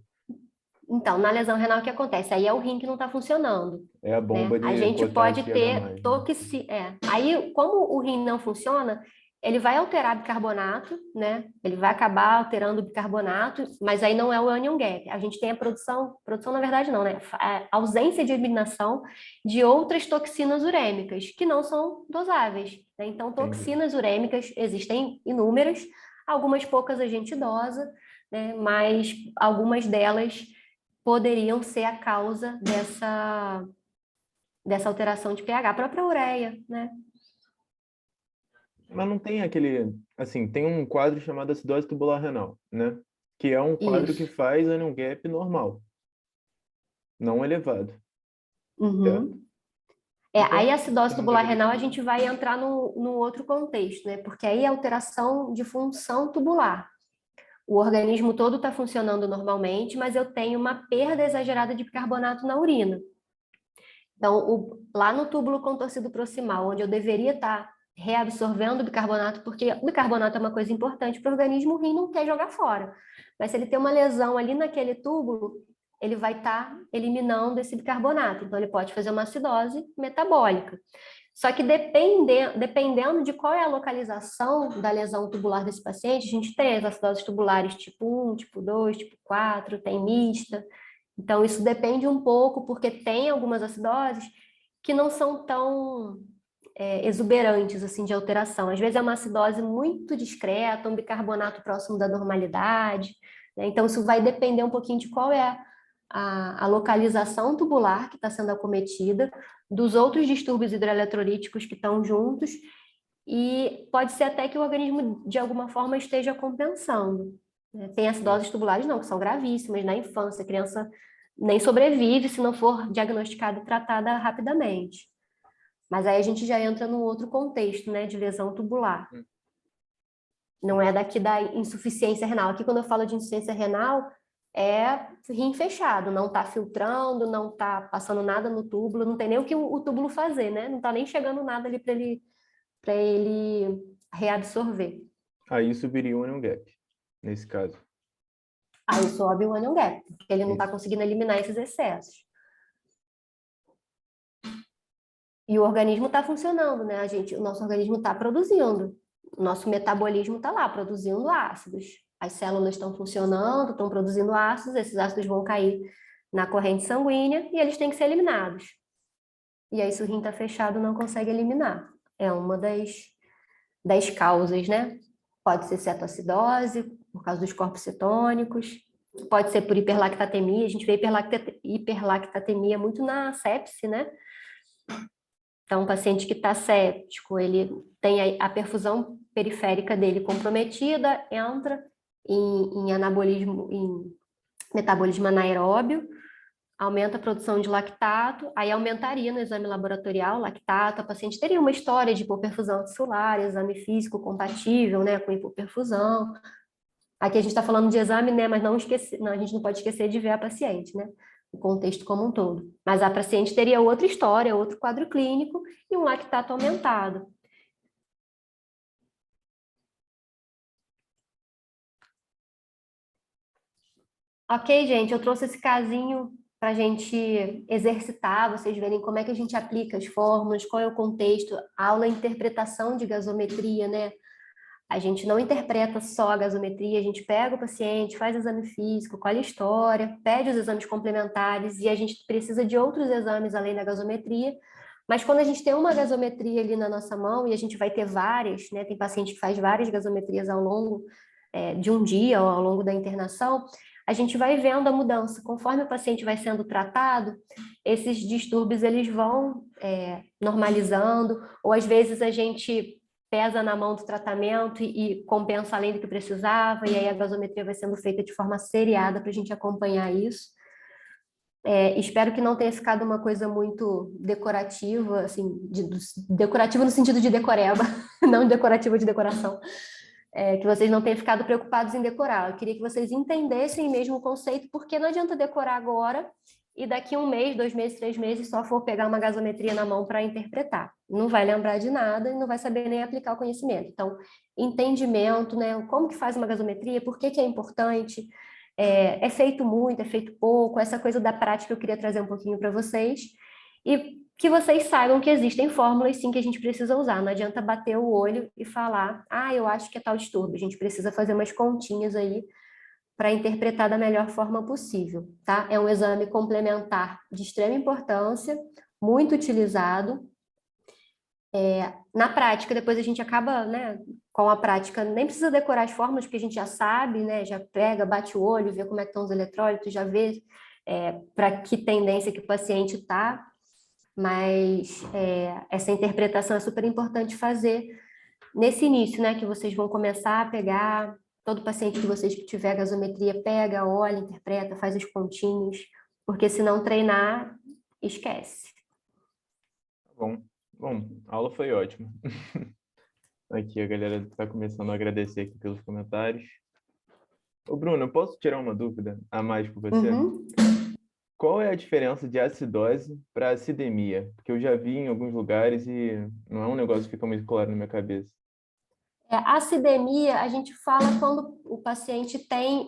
Então, na lesão renal, o que acontece? Aí é o rim que não está funcionando. É a bomba né? A de gente pode potássio que ia dar ter mais, né? toxicidade. Aí, como o rim não funciona, ele vai alterar bicarbonato, né? Ele vai acabar alterando o bicarbonato, mas aí não é o anion gap. A gente tem a produção na verdade não, né? A ausência de eliminação de outras toxinas urêmicas, que não são dosáveis, né? Então, toxinas urêmicas existem inúmeras, algumas poucas a gente dosa, né? Mas algumas delas poderiam ser a causa dessa alteração de pH, a própria ureia, né? Mas não tem aquele, assim, tem um quadro chamado acidose tubular renal, né? Que é um quadro que Isso. faz anion gap normal, não elevado, certo? Uhum. Então, Aí a acidose você não tubular deveria renal a ter. gente vai entrar no outro contexto, né? Porque aí é alteração de função tubular. O organismo todo está funcionando normalmente, mas eu tenho uma perda exagerada de bicarbonato na urina. Então, lá no túbulo contorcido proximal, onde eu deveria estar reabsorvendo bicarbonato, porque o bicarbonato é uma coisa importante para o organismo, o rim não quer jogar fora. Mas se ele tem uma lesão ali naquele túbulo, ele vai estar eliminando esse bicarbonato. Então, ele pode fazer uma acidose metabólica. Só que dependendo de qual é a localização da lesão tubular desse paciente, a gente tem as acidoses tubulares tipo 1, tipo 2, tipo 4, tem mista. Então, isso depende um pouco, porque tem algumas acidoses que não são tão exuberantes assim de alteração. Às vezes é uma acidose muito discreta, um bicarbonato próximo da normalidade, né? Então, isso vai depender um pouquinho de qual é a localização tubular que está sendo acometida, dos outros distúrbios hidroeletrolíticos que estão juntos, e pode ser até que o organismo, de alguma forma, esteja compensando, né? Tem acidoses tubulares, não, que são gravíssimas na infância, a criança nem sobrevive se não for diagnosticada e tratada rapidamente. Mas aí a gente já entra num outro contexto, né, de lesão tubular. Não é daqui da insuficiência renal. Aqui, quando eu falo de insuficiência renal, é rim fechado, não está filtrando, não está passando nada no túbulo, não tem nem o que o túbulo fazer, né? Não está nem chegando nada ali para ele reabsorver. Aí subiria o anion gap, nesse caso. Aí sobe o anion gap, porque ele não está Isso. conseguindo eliminar esses excessos. E o organismo está funcionando, né? O nosso organismo está produzindo. O nosso metabolismo está lá, produzindo ácidos. As células estão funcionando, estão produzindo ácidos, esses ácidos vão cair na corrente sanguínea e eles têm que ser eliminados. E aí, se o rim está fechado, não consegue eliminar. É uma das causas, né? Pode ser cetoacidose, por causa dos corpos cetônicos, pode ser por hiperlactatemia. A gente vê hiperlactatemia muito na sepse, né? Então, um paciente que está séptico, ele tem a perfusão periférica dele comprometida, entra em anabolismo, em metabolismo anaeróbio, aumenta a produção de lactato, aí aumentaria no exame laboratorial lactato, a paciente teria uma história de hipoperfusão tissular, exame físico compatível, né, com hipoperfusão. Aqui a gente está falando de exame, né, mas a gente não pode esquecer de ver a paciente, né, o contexto como um todo. Mas a paciente teria outra história, outro quadro clínico e um lactato aumentado. Ok, gente, eu trouxe esse casinho para a gente exercitar, vocês verem como é que a gente aplica as fórmulas, qual é o contexto, aula interpretação de gasometria, né? A gente não interpreta só a gasometria, a gente pega o paciente, faz exame físico, colhe história, pede os exames complementares e a gente precisa de outros exames além da gasometria. Mas quando a gente tem uma gasometria ali na nossa mão e a gente vai ter várias, né? Tem paciente que faz várias gasometrias ao longo de um dia ou ao longo da internação, a gente vai vendo a mudança. Conforme o paciente vai sendo tratado, esses distúrbios eles vão normalizando, ou às vezes a gente pesa na mão do tratamento e compensa além do que precisava, e aí a gasometria vai sendo feita de forma seriada para a gente acompanhar isso. Espero que não tenha ficado uma coisa muito decorativa, assim, decorativa no sentido de decoreba, não decorativa de decoração. Que vocês não tenham ficado preocupados em decorar. Eu queria que vocês entendessem mesmo o conceito, porque não adianta decorar agora e daqui 1 mês, 2 meses, 3 meses só for pegar uma gasometria na mão para interpretar. Não vai lembrar de nada e não vai saber nem aplicar o conhecimento. Então, entendimento, né? Como que faz uma gasometria, por que é importante, é feito muito, é feito pouco, essa coisa da prática eu queria trazer um pouquinho para vocês. E que vocês saibam que existem fórmulas sim que a gente precisa usar. Não adianta bater o olho e falar, eu acho que é tal distúrbio. A gente precisa fazer umas continhas aí para interpretar da melhor forma possível, tá? É um exame complementar de extrema importância, muito utilizado. Na prática, depois a gente acaba, né, com a prática, nem precisa decorar as fórmulas, porque a gente já sabe, né, já pega, bate o olho, vê como é que estão os eletrólitos, já vê para que tendência que o paciente está. Mas essa interpretação é super importante fazer nesse início, né? Que vocês vão começar a pegar, todo paciente de vocês que tiver gasometria, pega, olha, interpreta, faz os pontinhos, porque se não treinar, esquece. Bom, a aula foi ótima. Aqui a galera está começando a agradecer aqui pelos comentários. Ô, Bruno, eu posso tirar uma dúvida a mais com você? Uhum. Qual é a diferença de acidose para acidemia? Porque eu já vi em alguns lugares e não é um negócio que fica muito claro na minha cabeça. A acidemia, a gente fala quando o paciente tem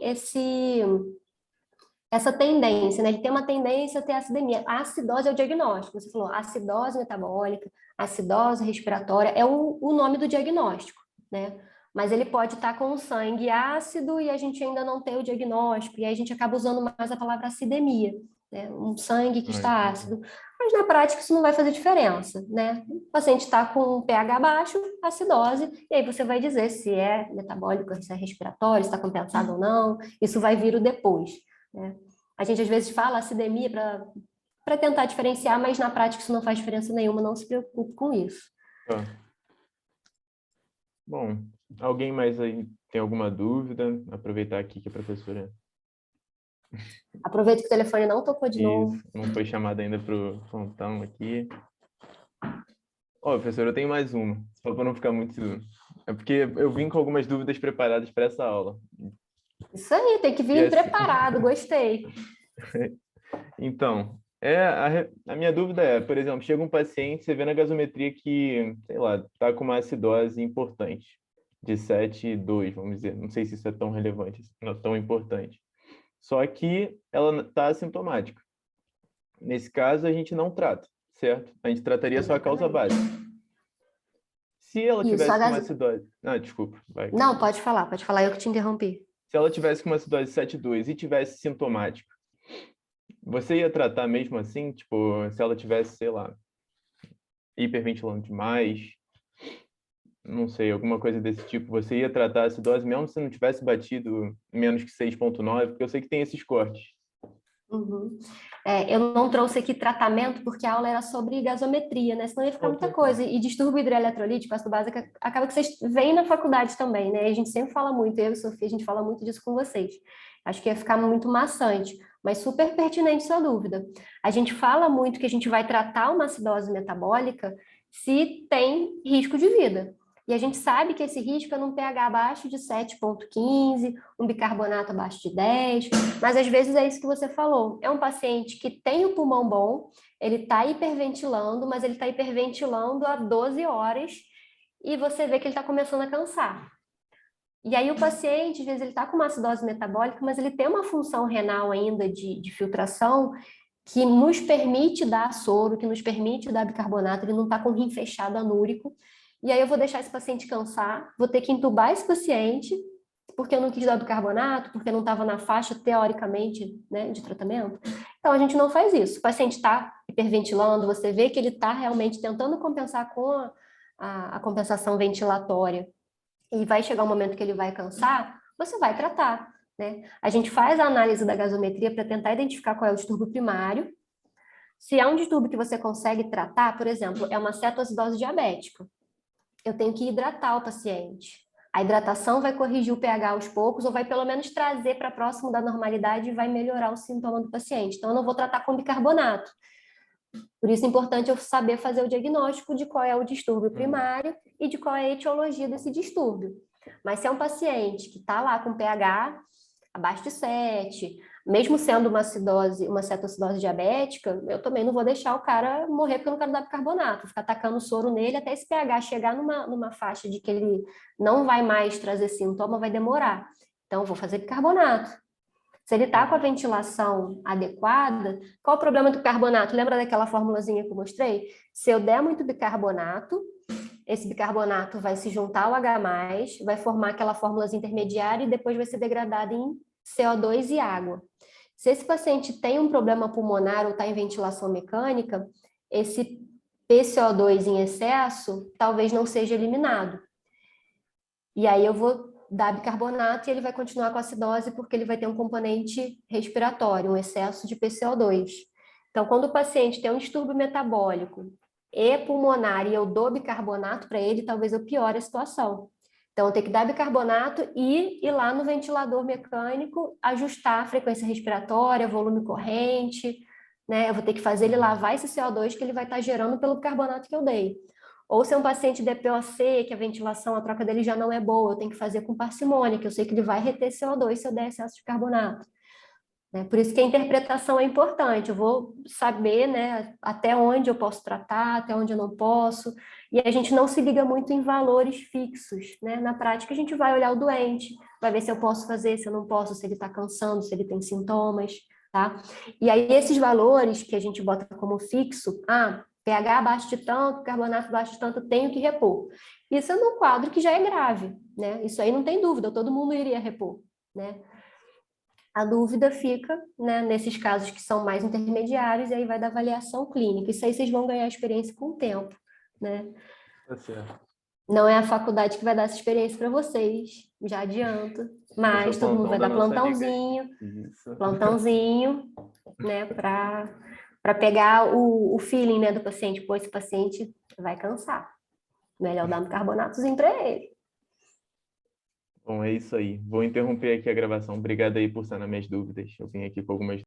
essa tendência, né? Ele tem uma tendência a ter acidemia. A acidose é o diagnóstico. Você falou acidose metabólica, acidose respiratória, é o nome do diagnóstico, né? Mas ele pode estar com o sangue ácido e a gente ainda não tem o diagnóstico, e aí a gente acaba usando mais a palavra acidemia, né? Um sangue que está ácido. Mas na prática isso não vai fazer diferença, né? O paciente está com pH baixo, acidose, e aí você vai dizer se é metabólico, se é respiratório, se está compensado ou não. Isso vai vir o depois, né? A gente às vezes fala acidemia para tentar diferenciar, mas na prática isso não faz diferença nenhuma, não se preocupe com isso. Tá. Bom, alguém mais aí tem alguma dúvida? Aproveitar aqui que a professora... Aproveita que o telefone não tocou de novo. Isso, não foi chamada ainda para o plantão aqui. Ó, professor, eu tenho mais uma, só para não ficar muito... É porque eu vim com algumas dúvidas preparadas para essa aula. Isso aí, tem que vir assim... preparado, gostei. Então, a minha dúvida é, por exemplo, chega um paciente, você vê na gasometria que, sei lá, está com uma acidose importante, de 7,2, vamos dizer. Não sei se isso é tão relevante, não é tão importante. Só que ela está assintomática. Nesse caso, a gente não trata, certo? A gente trataria só a causa básica. Se ela tivesse com uma acidose... Ah, desculpa. Vai. Não, pode falar, eu que te interrompi. Se ela tivesse com uma acidose 7,2 e tivesse sintomática, você ia tratar mesmo assim? Tipo, se ela tivesse, sei lá, hiperventilando demais, não sei, alguma coisa desse tipo, você ia tratar a acidose mesmo se não tivesse batido menos que 6,9, porque eu sei que tem esses cortes. Uhum. Eu não trouxe aqui tratamento porque a aula era sobre gasometria, né? Senão ia ficar muita coisa. E distúrbio hidroeletrolítico, ácido básico, acaba que vocês veem na faculdade também, né? A gente sempre fala muito, eu e a Sofia, a gente fala muito disso com vocês. Acho que ia ficar muito maçante, mas super pertinente sua dúvida. A gente fala muito que a gente vai tratar uma acidose metabólica se tem risco de vida. E a gente sabe que esse risco é num pH abaixo de 7,15, um bicarbonato abaixo de 10, mas às vezes é isso que você falou. É um paciente que tem o pulmão bom, ele está hiperventilando, mas ele está hiperventilando há 12 horas e você vê que ele está começando a cansar. E aí o paciente, às vezes, ele está com uma acidose metabólica, mas ele tem uma função renal ainda de filtração que nos permite dar soro, que nos permite dar bicarbonato, ele não está com o rim fechado anúrico. E aí eu vou deixar esse paciente cansar, vou ter que entubar esse paciente, porque eu não quis dar bicarbonato, porque não estava na faixa, teoricamente, né, de tratamento. Então, a gente não faz isso. O paciente está hiperventilando, você vê que ele está realmente tentando compensar com a compensação ventilatória, e vai chegar um momento que ele vai cansar, você vai tratar, né? A gente faz a análise da gasometria para tentar identificar qual é o distúrbio primário. Se é um distúrbio que você consegue tratar, por exemplo, é uma cetoacidose diabética, eu tenho que hidratar o paciente. A hidratação vai corrigir o pH aos poucos, ou vai pelo menos trazer para próximo da normalidade e vai melhorar o sintoma do paciente. Então, eu não vou tratar com bicarbonato. Por isso é importante eu saber fazer o diagnóstico de qual é o distúrbio primário e de qual é a etiologia desse distúrbio. Mas se é um paciente que está lá com pH abaixo de 7, mesmo sendo uma acidose, uma cetoacidose diabética, eu também não vou deixar o cara morrer porque eu não quero dar bicarbonato, ficar tacando soro nele até esse pH chegar numa faixa de que ele não vai mais trazer sintoma, vai demorar. Então, eu vou fazer bicarbonato. Se ele está com a ventilação adequada, qual o problema do bicarbonato? Lembra daquela formulazinha que eu mostrei? Se eu der muito bicarbonato, esse bicarbonato vai se juntar ao H+, vai formar aquela fórmulazinha intermediária e depois vai ser degradado em CO2 e água. Se esse paciente tem um problema pulmonar ou está em ventilação mecânica, esse PCO2 em excesso talvez não seja eliminado. E aí eu vou dar bicarbonato e ele vai continuar com acidose porque ele vai ter um componente respiratório, um excesso de PCO2. Então, quando o paciente tem um distúrbio metabólico e pulmonar e eu dou bicarbonato para ele, talvez eu piore a situação. Então, eu tenho que dar bicarbonato e ir lá no ventilador mecânico, ajustar a frequência respiratória, volume corrente, né? Eu vou ter que fazer ele lavar esse CO2 que ele vai estar gerando pelo bicarbonato que eu dei. Ou se é um paciente DPOC, que a ventilação, a troca dele já não é boa, eu tenho que fazer com parcimônia, que eu sei que ele vai reter CO2 se eu der excesso de carbonato. Né? Por isso que a interpretação é importante, eu vou saber, né, até onde eu posso tratar, até onde eu não posso, e a gente não se liga muito em valores fixos, né? Na prática a gente vai olhar o doente, vai ver se eu posso fazer, se eu não posso, se ele está cansando, se ele tem sintomas, tá? E aí esses valores que a gente bota como fixo, pH abaixo de tanto, carbonato abaixo de tanto, tenho que repor. Isso é num quadro que já é grave, né? Isso aí não tem dúvida, todo mundo iria repor, né? A dúvida fica, né, nesses casos que são mais intermediários, e aí vai da avaliação clínica. Isso aí vocês vão ganhar experiência com o tempo, né? Tá certo. Não é a faculdade que vai dar essa experiência para vocês, já adianto. Mas todo mundo vai dar plantãozinho, né, para pegar o feeling, né, do paciente. Pô, esse paciente vai cansar. Melhor dar um carbonatozinho para ele. Bom, é isso aí. Vou interromper aqui a gravação. Obrigado aí por sanar minhas dúvidas. Eu vim aqui com algumas